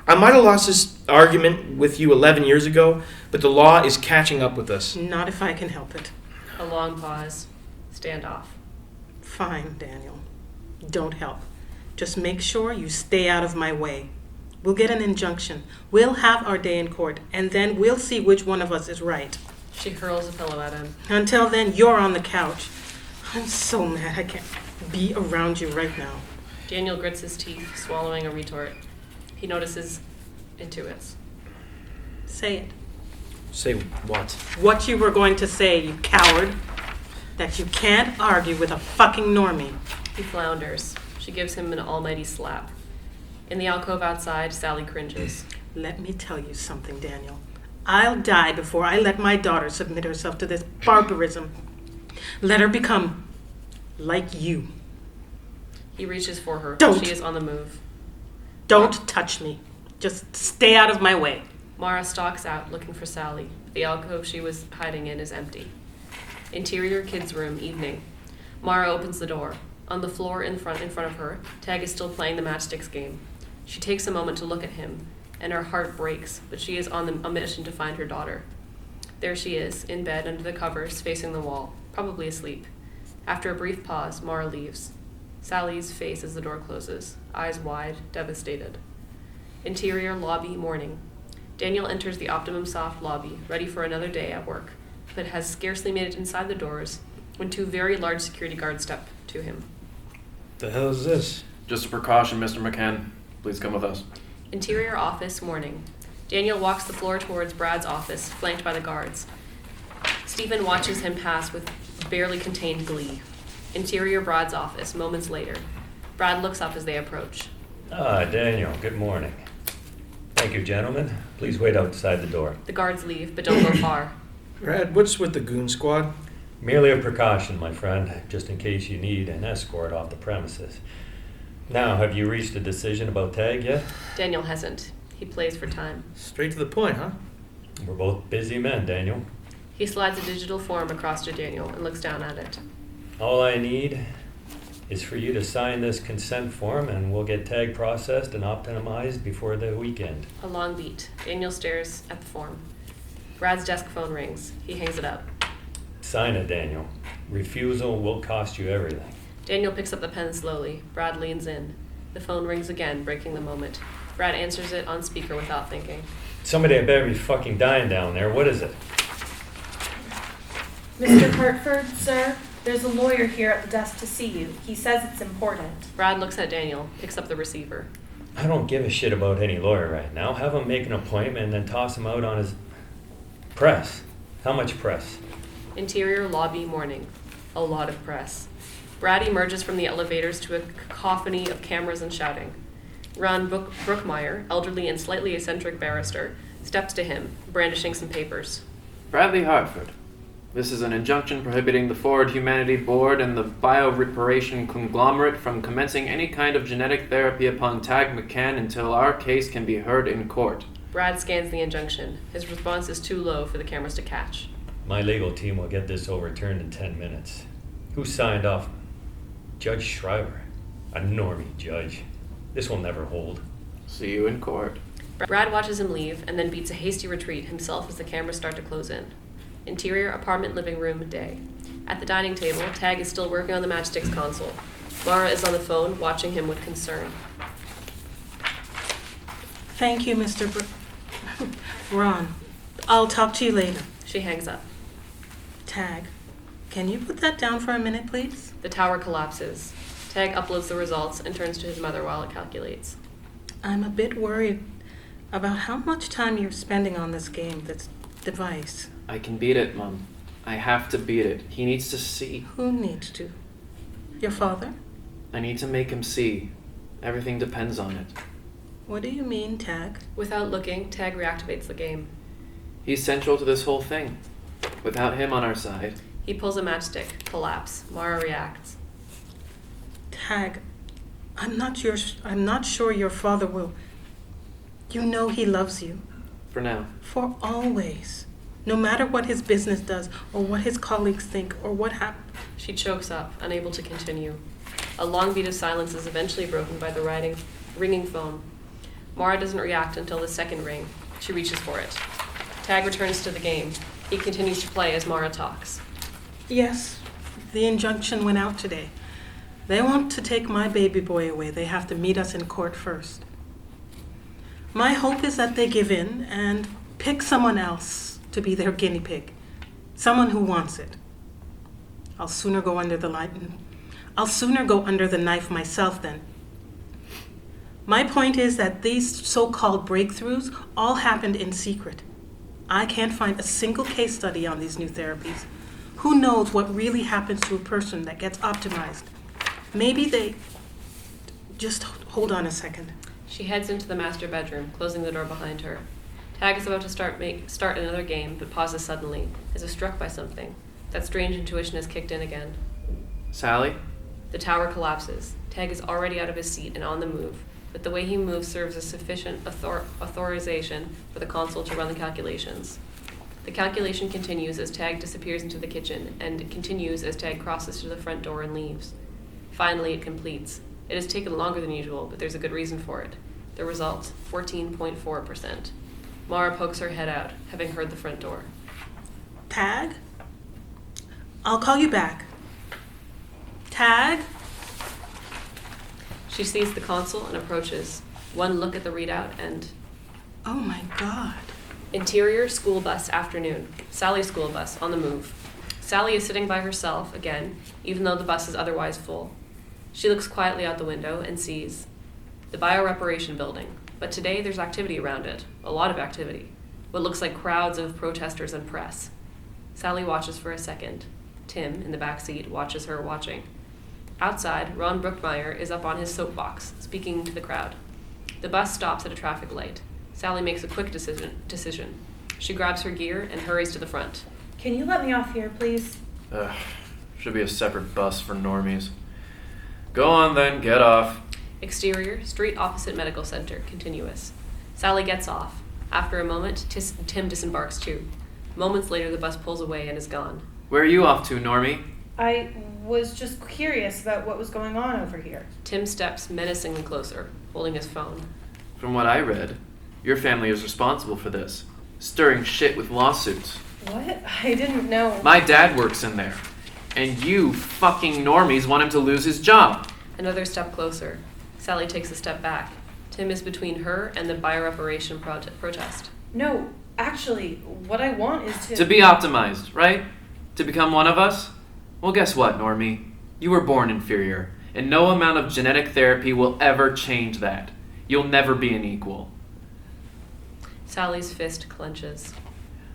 Speaker 5: I might have lost this argument with you 11 years ago, but the law is catching up with us.
Speaker 6: Not if I can help it.
Speaker 1: A long pause. Standoff.
Speaker 6: Fine, Daniel. Don't help. Just make sure you stay out of my way. We'll get an injunction. We'll have our day in court, and then we'll see which one of us is right.
Speaker 1: She hurls a pillow at him.
Speaker 6: Until then, you're on the couch. I'm so mad I can't be around you right now.
Speaker 1: Daniel grits his teeth, swallowing a retort. He notices, intuits.
Speaker 6: Say it.
Speaker 5: Say what?
Speaker 6: What you were going to say, you coward. That you can't argue with a fucking normie.
Speaker 1: He flounders. She gives him an almighty slap. In the alcove outside, Sally cringes.
Speaker 6: Let me tell you something, Daniel. I'll die before I let my daughter submit herself to this barbarism. Let her become like you.
Speaker 1: He reaches for her.
Speaker 6: Don't.
Speaker 1: She is on the move.
Speaker 6: Don't touch me. Just stay out of my way.
Speaker 1: Mara stalks out, looking for Sally. The alcove she was hiding in is empty. Interior kids' room, evening. Mara opens the door. On the floor in front of her, Tag is still playing the Matchsticks game. She takes a moment to look at him, and her heart breaks, but she is on a mission to find her daughter. There she is, in bed under the covers, facing the wall, probably asleep. After a brief pause, Mara leaves. Sally's face as the door closes, eyes wide, devastated. Interior lobby, morning. Daniel enters the Optimum Soft lobby, ready for another day at work, but has scarcely made it inside the doors when two very large security guards step to him.
Speaker 5: The hell is this?
Speaker 2: Just a precaution, Mr. McCann. Please come with us.
Speaker 1: Interior office, morning. Daniel walks the floor towards Brad's office, flanked by the guards. Stephen watches him pass with barely contained glee. Interior Brad's office, moments later. Brad looks up as they approach.
Speaker 4: Daniel, good morning. Thank you, gentlemen. Please wait outside the door.
Speaker 1: The guards leave, but don't go far.
Speaker 5: Brad, what's with the goon squad?
Speaker 4: Merely a precaution, my friend, just in case you need an escort off the premises. Now, have you reached a decision about Tag yet?
Speaker 1: Daniel hasn't. He plays for time.
Speaker 5: Straight to the point, huh?
Speaker 4: We're both busy men, Daniel.
Speaker 1: He slides a digital form across to Daniel and looks down at it.
Speaker 4: All I need is for you to sign this consent form and we'll get Tag processed and optimized before the weekend.
Speaker 1: A long beat. Daniel stares at the form. Brad's desk phone rings. He hangs it up.
Speaker 4: Sign it, Daniel. Refusal will cost you everything.
Speaker 1: Daniel picks up the pen slowly. Brad leans in. The phone rings again, breaking the moment. Brad answers it on speaker without thinking.
Speaker 4: Somebody I better be fucking dying down there. What is it?
Speaker 3: Mr. Hartford, sir, there's a lawyer here at the desk to see you. He says it's important.
Speaker 1: Brad looks at Daniel, picks up the receiver.
Speaker 4: I don't give a shit about any lawyer right now. Have him make an appointment and then toss him out on his press. How much press?
Speaker 1: Interior lobby, morning. A lot of press. Brad emerges from the elevators to a cacophony of cameras and shouting. Ron Brookmeyer, elderly and slightly eccentric barrister, steps to him, brandishing some papers.
Speaker 2: Bradley Hartford. This is an injunction prohibiting the Forward Humanity Board and the Bioreparation Conglomerate from commencing any kind of genetic therapy upon Tag McCann until our case can be heard in court.
Speaker 1: Brad scans the injunction. His response is too low for the cameras to catch.
Speaker 4: My legal team will get this overturned in 10 minutes. Who signed off? Judge Shriver. A normie judge. This will never hold.
Speaker 2: See you in court.
Speaker 1: Brad watches him leave and then beats a hasty retreat himself as the cameras start to close in. Interior apartment living room day. At the dining table, Tag is still working on the Matchsticks console. Mara is on the phone, watching him with concern.
Speaker 6: Thank you, Ron. I'll talk to you later.
Speaker 1: She hangs up.
Speaker 6: Tag, can you put that down for a minute, please?
Speaker 1: The tower collapses. Tag uploads the results and turns to his mother while it calculates.
Speaker 6: I'm a bit worried about how much time you're spending on this game, this device.
Speaker 2: I can beat it, Mom. I have to beat it. He needs to see.
Speaker 6: Who needs to? Your father?
Speaker 2: I need to make him see. Everything depends on it.
Speaker 6: What do you mean, Tag?
Speaker 1: Without looking, Tag reactivates the game.
Speaker 2: He's central to this whole thing. Without him on our side.
Speaker 1: He pulls a matchstick. Collapse. Mara reacts.
Speaker 6: Tag, I'm not sure your father will. You know he loves you.
Speaker 2: For now.
Speaker 6: For always. No matter what his business does, or what his colleagues think, or what happens.
Speaker 1: She chokes up, unable to continue. A long beat of silence is eventually broken by the ringing phone. Mara doesn't react until the second ring. She reaches for it. Tag returns to the game. He continues to play as Mara talks.
Speaker 6: Yes, the injunction went out today. They want to take my baby boy away. They have to meet us in court first. My hope is that they give in and pick someone else to be their guinea pig. Someone who wants it. I'll sooner go under the knife myself then. My point is that these so-called breakthroughs all happened in secret. I can't find a single case study on these new therapies. Who knows what really happens to a person that gets optimized? Maybe they... Just hold on a second.
Speaker 1: She heads into the master bedroom, closing the door behind her. Tag is about to start another game, but pauses suddenly, as if struck by something. That strange intuition has kicked in again.
Speaker 2: Sally?
Speaker 1: The tower collapses. Tag is already out of his seat and on the move, but the way he moves serves as sufficient authorization for the console to run the calculations. The calculation continues as Tag disappears into the kitchen, and it continues as Tag crosses to the front door and leaves. Finally, it completes. It has taken longer than usual, but there's a good reason for it. The result, 14.4%. Mara pokes her head out, having heard the front door.
Speaker 6: Tag? I'll call you back. Tag?
Speaker 1: She sees the console and approaches. One look at the readout and...
Speaker 6: Oh my God.
Speaker 1: Interior school bus afternoon. Sally's school bus, on the move. Sally is sitting by herself, again, even though the bus is otherwise full. She looks quietly out the window and sees the bioreparation building, but today there's activity around it, a lot of activity, what looks like crowds of protesters and press. Sally watches for a second. Tim, in the back seat, watches her watching. Outside, Ron Brookmeyer is up on his soapbox, speaking to the crowd. The bus stops at a traffic light. Sally makes a quick decision. She grabs her gear and hurries to the front.
Speaker 3: Can you let me off here, please?
Speaker 2: Should be a separate bus for normies. Go on then, get off.
Speaker 1: Exterior, street opposite medical center, continuous. Sally gets off. After a moment, Tim disembarks too. Moments later, the bus pulls away and is gone.
Speaker 2: Where are you off to, normie?
Speaker 3: I was just curious about what was going on over here.
Speaker 1: Tim steps menacingly closer, holding his phone.
Speaker 2: From what I read, your family is responsible for this. Stirring shit with lawsuits.
Speaker 3: What? I didn't know.
Speaker 2: My dad works in there. And you fucking normies want him to lose his job.
Speaker 1: Another step closer. Sally takes a step back. Tim is between her and the bioreparation protest.
Speaker 3: No, actually, what I want is to...
Speaker 2: To be optimized, right? To become one of us? Well, guess what, normie? You were born inferior, and no amount of genetic therapy will ever change that. You'll never be an equal.
Speaker 1: Sally's fist clenches.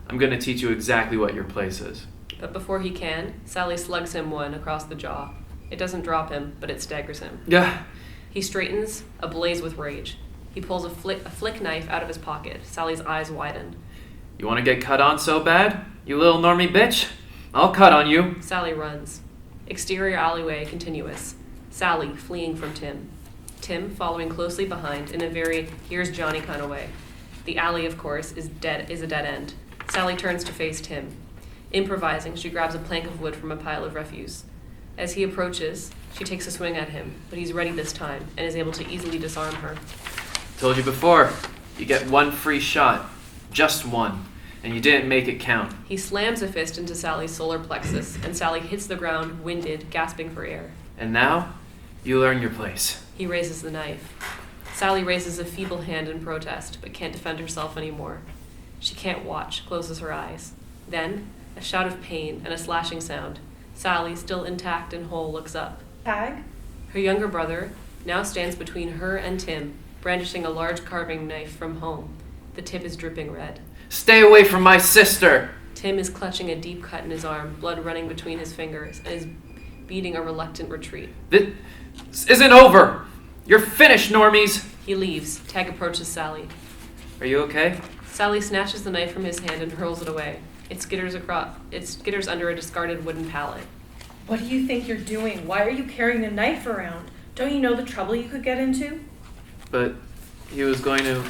Speaker 2: I'm gonna teach you exactly what your place is.
Speaker 1: But before he can, Sally slugs him one across the jaw. It doesn't drop him, but it staggers him.
Speaker 2: Yeah.
Speaker 1: He straightens, ablaze with rage. He pulls a flick knife out of his pocket. Sally's eyes widen.
Speaker 2: You wanna get cut on so bad? You little normie bitch? I'll cut on you.
Speaker 1: Sally runs. Exterior alleyway continuous. Sally fleeing from Tim. Tim following closely behind in a very here's Johnny kind of way. The alley, of course, is a dead end. Sally turns to face Tim. Improvising, she grabs a plank of wood from a pile of refuse. As he approaches, she takes a swing at him, but he's ready this time and is able to easily disarm her.
Speaker 2: Told you before, you get one free shot. Just one. And you didn't make it count.
Speaker 1: He slams a fist into Sally's solar plexus, and Sally hits the ground, winded, gasping for air.
Speaker 2: And now, you learn your place.
Speaker 1: He raises the knife. Sally raises a feeble hand in protest, but can't defend herself anymore. She can't watch, closes her eyes. Then, a shout of pain and a slashing sound. Sally, still intact and whole, looks up.
Speaker 3: Tag?
Speaker 1: Her younger brother now stands between her and Tim, brandishing a large carving knife from home. The tip is dripping red.
Speaker 2: Stay away from my sister!
Speaker 1: Tim is clutching a deep cut in his arm, blood running between his fingers, and is beating a reluctant retreat.
Speaker 2: This isn't over! You're finished, normies!
Speaker 1: He leaves. Tag approaches Sally.
Speaker 2: Are you okay?
Speaker 1: Sally snatches the knife from his hand and hurls it away. It skitters under a discarded wooden pallet.
Speaker 3: What do you think you're doing? Why are you carrying a knife around? Don't you know the trouble you could get into?
Speaker 2: But he was going to...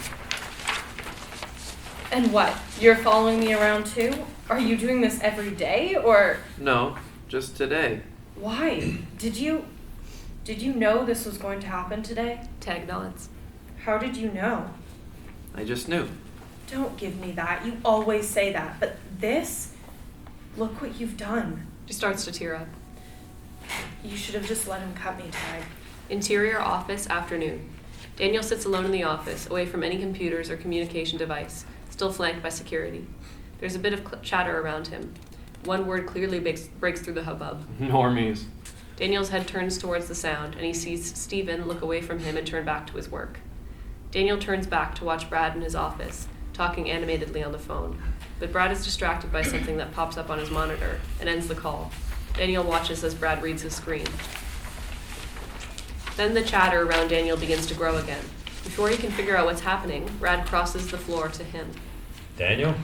Speaker 3: And what? You're following me around too? Are you doing this every day, or...
Speaker 2: No, just today.
Speaker 3: Why? Did you know this was going to happen today?
Speaker 1: Tag nods.
Speaker 3: How did you know?
Speaker 2: I just knew.
Speaker 3: Don't give me that. You always say that. But this? Look what you've done.
Speaker 1: She starts to tear up.
Speaker 3: You should have just let him cut me, Tag.
Speaker 1: Interior office, afternoon. Daniel sits alone in the office, away from any computers or communication device, still flanked by security. There's a bit of chatter around him. One word clearly breaks through the hubbub.
Speaker 2: Normies.
Speaker 1: Daniel's head turns towards the sound, and he sees Stephen look away from him and turn back to his work. Daniel turns back to watch Brad in his office, talking animatedly on the phone. But Brad is distracted by something that pops up on his monitor and ends the call. Daniel watches as Brad reads his screen. Then the chatter around Daniel begins to grow again. Before he can figure out what's happening, Brad crosses the floor to him.
Speaker 4: Daniel?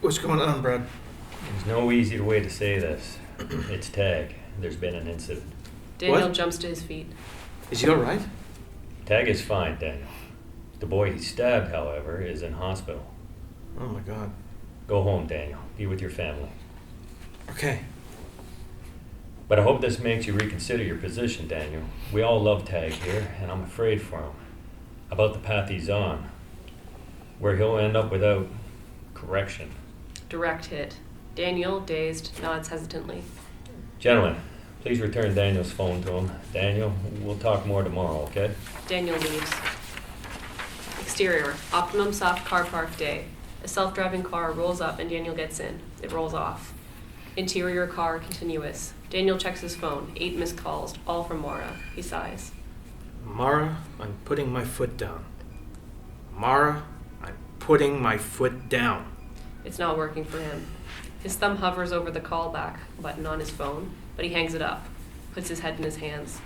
Speaker 5: What's going on, Brad?
Speaker 4: There's no easy way to say this. It's Tag. There's been an incident.
Speaker 1: Daniel
Speaker 5: What?
Speaker 1: jumps to his feet.
Speaker 5: Is he all right?
Speaker 4: Tag is fine, Daniel. The boy he stabbed, however, is in hospital.
Speaker 5: Oh my God.
Speaker 4: Go home, Daniel. Be with your family.
Speaker 5: Okay.
Speaker 4: But I hope this makes you reconsider your position, Daniel. We all love Tag here, and I'm afraid for him. About the path he's on. Where he'll end up without correction.
Speaker 1: Direct hit. Daniel, dazed, nods hesitantly.
Speaker 4: Gentlemen, please return Daniel's phone to him. Daniel, we'll talk more tomorrow, okay?
Speaker 1: Daniel leaves. Exterior, Optimum Soft car park day. A self-driving car rolls up and Daniel gets in. It rolls off. Interior car continuous. Daniel checks his phone. 8 missed calls, all from Mara. He sighs.
Speaker 5: Mara, I'm putting my foot down. Mara, I'm putting my foot down.
Speaker 1: It's not working for him. His thumb hovers over the callback button on his phone, but he hangs it up, puts his head in his hands.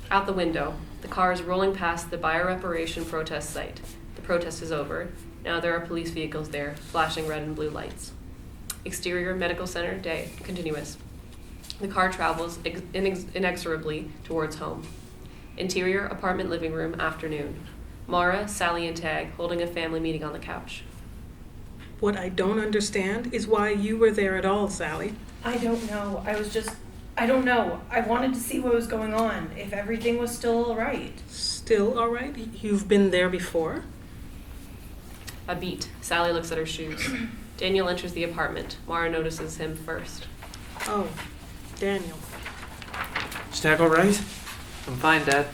Speaker 1: Out the window, the car is rolling past the bioreparation protest site. The protest is over. Now there are police vehicles there, flashing red and blue lights. Exterior medical center day, continuous. The car travels inexorably towards home. Interior apartment living room, afternoon. Mara, Sally, and Tag holding a family meeting on the couch.
Speaker 6: What I don't understand is why you were there at all, Sally.
Speaker 3: I don't know. I don't know. I wanted to see what was going on, if everything was still all right.
Speaker 6: Still all right? You've been there before?
Speaker 1: A beat. Sally looks at her shoes. Daniel enters the apartment. Mara notices him first.
Speaker 6: Oh, Daniel.
Speaker 5: Is Tag all right?
Speaker 2: I'm fine, Dad.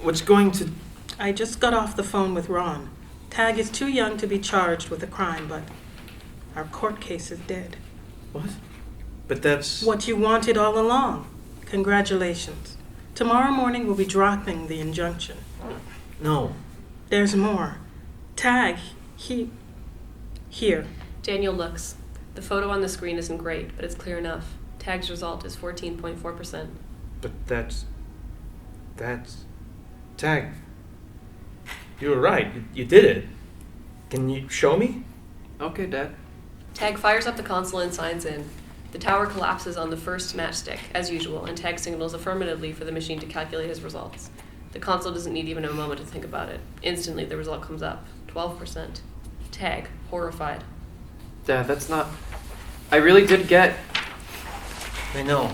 Speaker 5: What's going to...
Speaker 6: I just got off the phone with Ron. Tag is too young to be charged with a crime, but our court case is dead.
Speaker 5: What? But that's...
Speaker 6: What you wanted all along. Congratulations. Tomorrow morning we'll be dropping the injunction.
Speaker 5: No.
Speaker 6: There's more. Tag, Here.
Speaker 1: Daniel looks. The photo on the screen isn't great, but it's clear enough. Tag's result is 14.4%.
Speaker 5: But that's... Tag. You were right. You did it. Can you show me?
Speaker 2: Okay, Dad.
Speaker 1: Tag fires up the console and signs in. The tower collapses on the first matchstick, as usual, and Tag signals affirmatively for the machine to calculate his results. The console doesn't need even a moment to think about it. Instantly, the result comes up. 12%. Tag, horrified.
Speaker 2: Dad, that's not... I really did get...
Speaker 5: I know.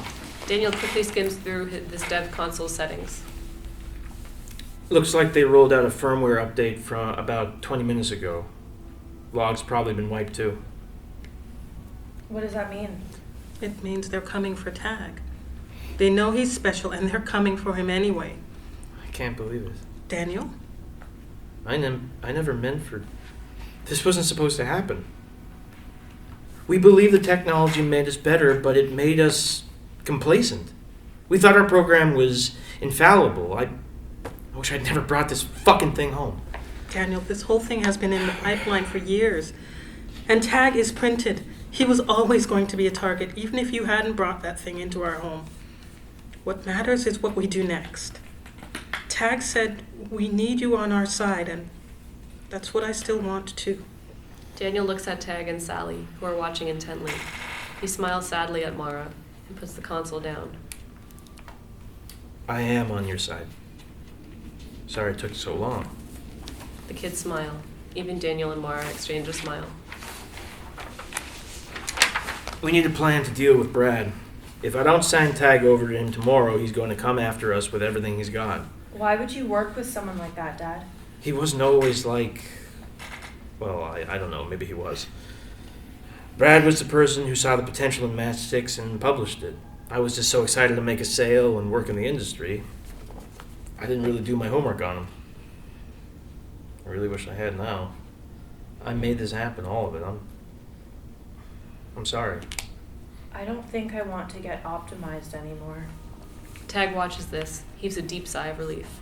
Speaker 1: Daniel quickly skims through this dev console settings.
Speaker 5: Looks like they rolled out a firmware update from about 20 minutes ago. Log's probably been wiped too.
Speaker 3: What does that mean?
Speaker 6: It means they're coming for Tag. They know he's special and they're coming for him anyway.
Speaker 5: I can't believe it.
Speaker 6: Daniel?
Speaker 5: I never meant for... This wasn't supposed to happen. We believed the technology made us better, but it made us complacent. We thought our program was infallible. I wish I'd never brought this fucking thing home.
Speaker 6: Daniel, this whole thing has been in the pipeline for years. And Tag is printed. He was always going to be a target, even if you hadn't brought that thing into our home. What matters is what we do next. Tag said we need you on our side, and that's what I still want too.
Speaker 1: Daniel looks at Tag and Sally, who are watching intently. He smiles sadly at Mara and puts the console down.
Speaker 5: I am on your side. Sorry it took so long.
Speaker 1: The kids smile. Even Daniel and Mara exchange a smile.
Speaker 5: We need a plan to deal with Brad. If I don't sign Tag over to him tomorrow, he's going to come after us with everything he's got.
Speaker 3: Why would you work with someone like that, Dad?
Speaker 5: He wasn't always like... Well, I don't know, maybe he was. Brad was the person who saw the potential in Matchsticks and published it. I was just so excited to make a sale and work in the industry. I didn't really do my homework on him. I really wish I had now. I made this happen, all of it. I'm sorry.
Speaker 3: I don't think I want to get optimized anymore.
Speaker 1: Tag watches this, heaves a deep sigh of relief.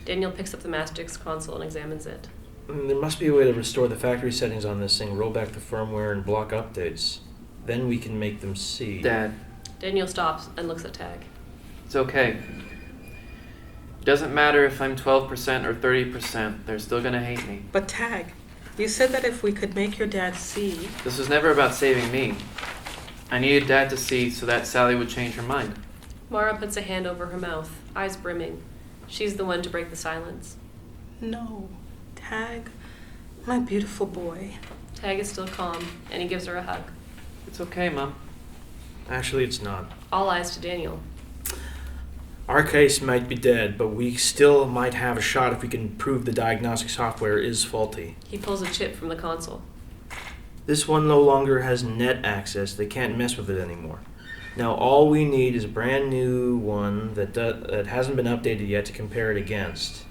Speaker 1: Daniel picks up the Matchsticks console and examines it.
Speaker 5: There must be a way to restore the factory settings on this thing, roll back the firmware, and block updates. Then we can make them see.
Speaker 2: Dad,
Speaker 1: Daniel stops and looks at Tag.
Speaker 2: it's okay. It doesn't matter if I'm 12% or 30%. They're still gonna hate me.
Speaker 6: But Tag, you said that if we could make your dad see...
Speaker 2: This was never about saving me. I needed Dad to see so that Sally would change her mind.
Speaker 1: Mara puts a hand over her mouth, eyes brimming. She's the one to break the silence.
Speaker 6: No, Tag, my beautiful boy.
Speaker 1: Tag is still calm, and he gives her a hug.
Speaker 2: It's okay, Mom.
Speaker 5: Actually, it's not.
Speaker 1: All eyes to Daniel.
Speaker 5: Our case might be dead, but we still might have a shot if we can prove the diagnostic software is faulty.
Speaker 1: He pulls a chip from the console.
Speaker 5: This one no longer has net access. They can't mess with it anymore. Now all we need is a brand new one that hasn't been updated yet to compare it against.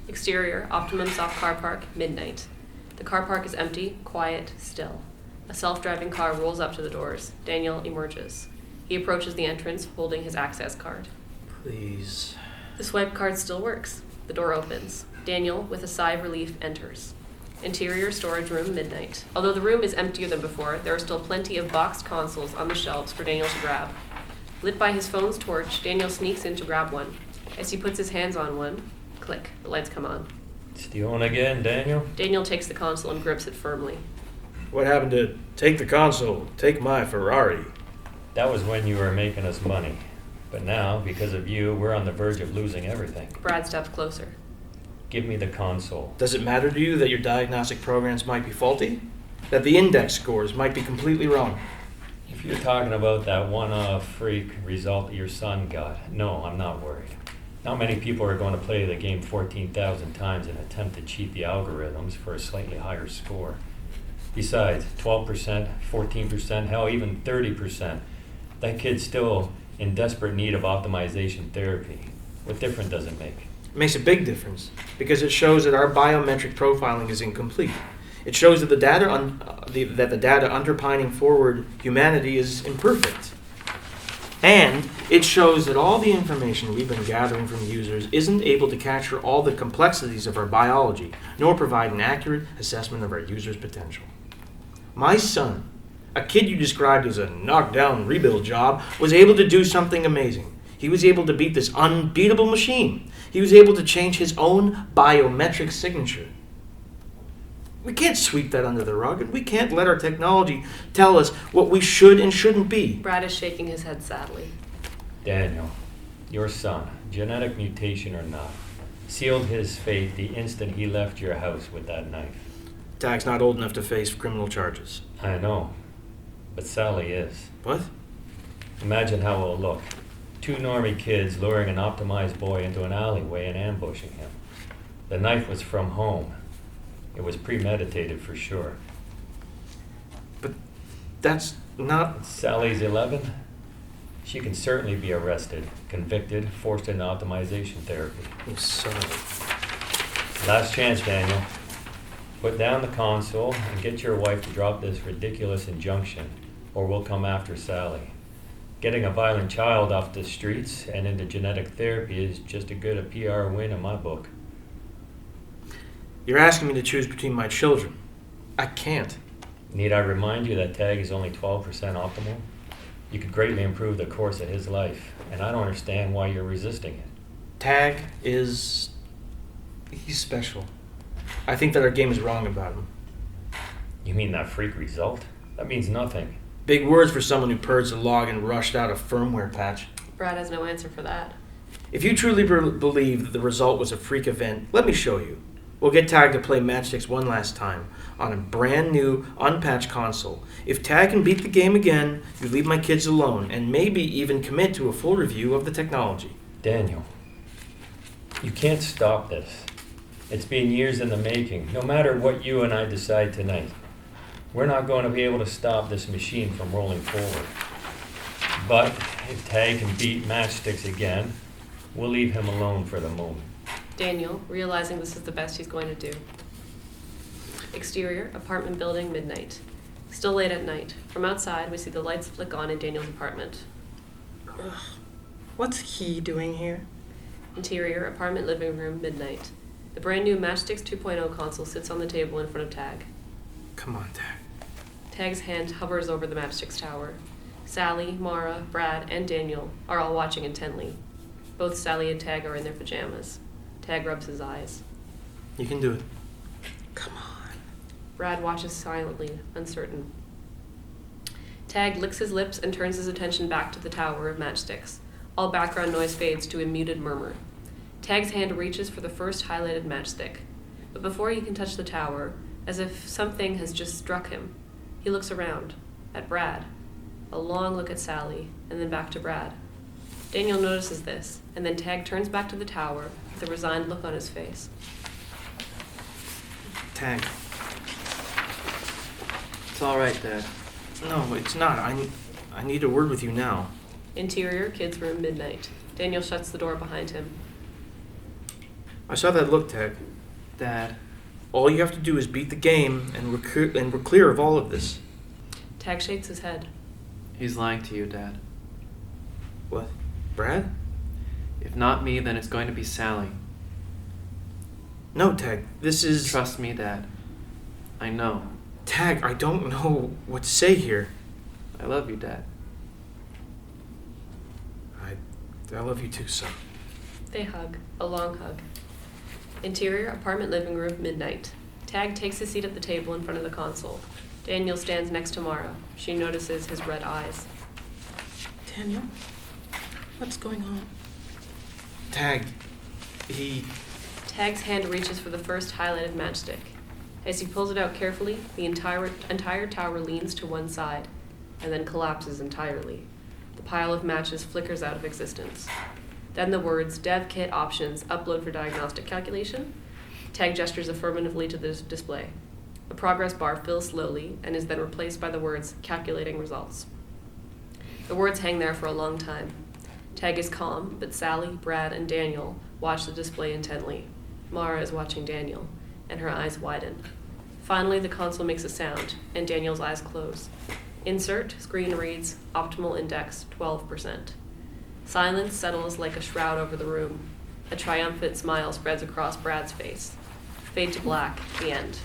Speaker 1: Exterior, Optimum Soft Car Park, midnight. The car park is empty, quiet, still. A self-driving car rolls up to the doors. Daniel emerges. He approaches the entrance, holding his access card.
Speaker 5: Please.
Speaker 1: The swipe card still works. The door opens. Daniel, with a sigh of relief, enters. Interior storage room, midnight. Although the room is emptier than before, there are still plenty of boxed consoles on the shelves for Daniel to grab. Lit by his phone's torch, Daniel sneaks in to grab one. As he puts his hands on one, click, the lights come on.
Speaker 4: Stealing again, Daniel?
Speaker 1: Daniel takes the console and grips it firmly.
Speaker 5: What happened to take the console, take my Ferrari?
Speaker 4: That was when you were making us money. But now, because of you, we're on the verge of losing everything.
Speaker 1: Brad steps closer.
Speaker 4: Give me the console.
Speaker 5: Does it matter to you that your diagnostic programs might be faulty? That the index scores might be completely wrong?
Speaker 4: If you're talking about that one-off freak result your son got, no, I'm not worried. Not many people are going to play the game 14,000 times and attempt to cheat the algorithms for a slightly higher score. Besides, 12%, 14%, hell, even 30%. That kid's still in desperate need of optimization therapy. What difference does it make?
Speaker 5: It makes a big difference because it shows that our biometric profiling is incomplete. It shows that the data underpinning forward humanity is imperfect. And it shows that all the information we've been gathering from users isn't able to capture all the complexities of our biology, nor provide an accurate assessment of our users' potential. My son, a kid you described as a knockdown rebuild job, was able to do something amazing. He was able to beat this unbeatable machine. He was able to change his own biometric signature. We can't sweep that under the rug, and we can't let our technology tell us what we should and shouldn't be.
Speaker 1: Brad is shaking his head sadly.
Speaker 4: Daniel, your son, genetic mutation or not, Sealed his fate the instant he left your house with that knife.
Speaker 5: Tag's not old enough to face criminal charges.
Speaker 4: I know, but Sally is.
Speaker 5: What?
Speaker 4: Imagine how it'll look. Two normie kids luring an optimized boy into an alleyway and ambushing him. The knife was from home. It was premeditated for sure.
Speaker 5: But that's not...
Speaker 4: Sally's 11. She can certainly be arrested, convicted, forced into optimization therapy.
Speaker 5: Oh, son of
Speaker 4: Last chance, Daniel. Put down the console and get your wife to drop this ridiculous injunction, or we'll come after Sally. Getting a violent child off the streets and into genetic therapy is just as good a PR win in my book.
Speaker 5: You're asking me to choose between my children. I can't.
Speaker 4: Need I remind you that Tag is only 12% optimal? You could greatly improve the course of his life, and I don't understand why you're resisting it.
Speaker 5: Tag is... he's special. I think that our game is wrong about him.
Speaker 4: You mean that freak result? That means nothing.
Speaker 5: Big words for someone who purged a log and rushed out a firmware patch.
Speaker 1: Brad has no answer for that.
Speaker 5: If you truly believe that the result was a freak event, let me show you. We'll get Tag to play Matchsticks one last time on a brand new, unpatched console. If Tag can beat the game again, you leave my kids alone and maybe even commit to a full review of the technology.
Speaker 4: Daniel, you can't stop this. It's been years in the making, no matter what you and I decide tonight. We're not going to be able to stop this machine from rolling forward. But if Tag can beat Matchsticks again, we'll leave him alone for the moment.
Speaker 1: Daniel, realizing this is the best he's going to do. Exterior, apartment building, midnight. Still late at night. From outside, we see the lights flick on in Daniel's apartment.
Speaker 6: Ugh. What's he doing here?
Speaker 1: Interior, apartment living room, midnight. The brand new Matchsticks 2.0 console sits on the table in front of Tag.
Speaker 5: Come on, Tag.
Speaker 1: Tag's hand hovers over the Matchsticks tower. Sally, Mara, Brad, and Daniel are all watching intently. Both Sally and Tag are in their pajamas. Tag rubs his eyes.
Speaker 5: You can do it.
Speaker 6: Come on.
Speaker 1: Brad watches silently, uncertain. Tag licks his lips and turns his attention back to the tower of matchsticks. All background noise fades to a muted murmur. Tag's hand reaches for the first highlighted matchstick. But before he can touch the tower, as if something has just struck him, he looks around, at Brad. A long look at Sally, and then back to Brad. Daniel notices this, and then Tag turns back to the tower with a resigned look on his face.
Speaker 5: Tag.
Speaker 2: It's all right, Dad.
Speaker 5: No, it's not. I need a word with you now.
Speaker 1: Interior, kids' room, midnight. Daniel shuts the door behind him.
Speaker 5: I saw that look, Tag.
Speaker 2: Dad.
Speaker 5: All you have to do is beat the game, and we're clear of all of this.
Speaker 1: Tag shakes his head.
Speaker 2: He's lying to you, Dad.
Speaker 5: What? Brad?
Speaker 2: If not me, then it's going to be Sally.
Speaker 5: No, Tag. This is...
Speaker 2: Trust me, Dad. I know.
Speaker 5: Tag, I don't know what to say here.
Speaker 2: I love you, Dad.
Speaker 5: I love you too, son.
Speaker 1: They hug, a long hug. Interior, apartment living room, midnight. Tag takes his seat at the table in front of the console. Daniel stands next to Mara. She notices his red eyes.
Speaker 6: Daniel? What's going on?
Speaker 5: Tag,
Speaker 1: Tag's hand reaches for the first highlighted matchstick. As he pulls it out carefully, the entire tower leans to one side, and then collapses entirely. The pile of matches flickers out of existence. Then the words, Dev Kit Options, Upload for Diagnostic Calculation. Tag gestures affirmatively to the display. The progress bar fills slowly and is then replaced by the words, Calculating Results. The words hang there for a long time. Tag is calm, but Sally, Brad, and Daniel watch the display intently. Mara is watching Daniel, and her eyes widen. Finally, the console makes a sound, and Daniel's eyes close. Insert, screen reads, Optimal Index, 12%. Silence settles like a shroud over the room. A triumphant smile spreads across Brad's face. Fade to black, the end.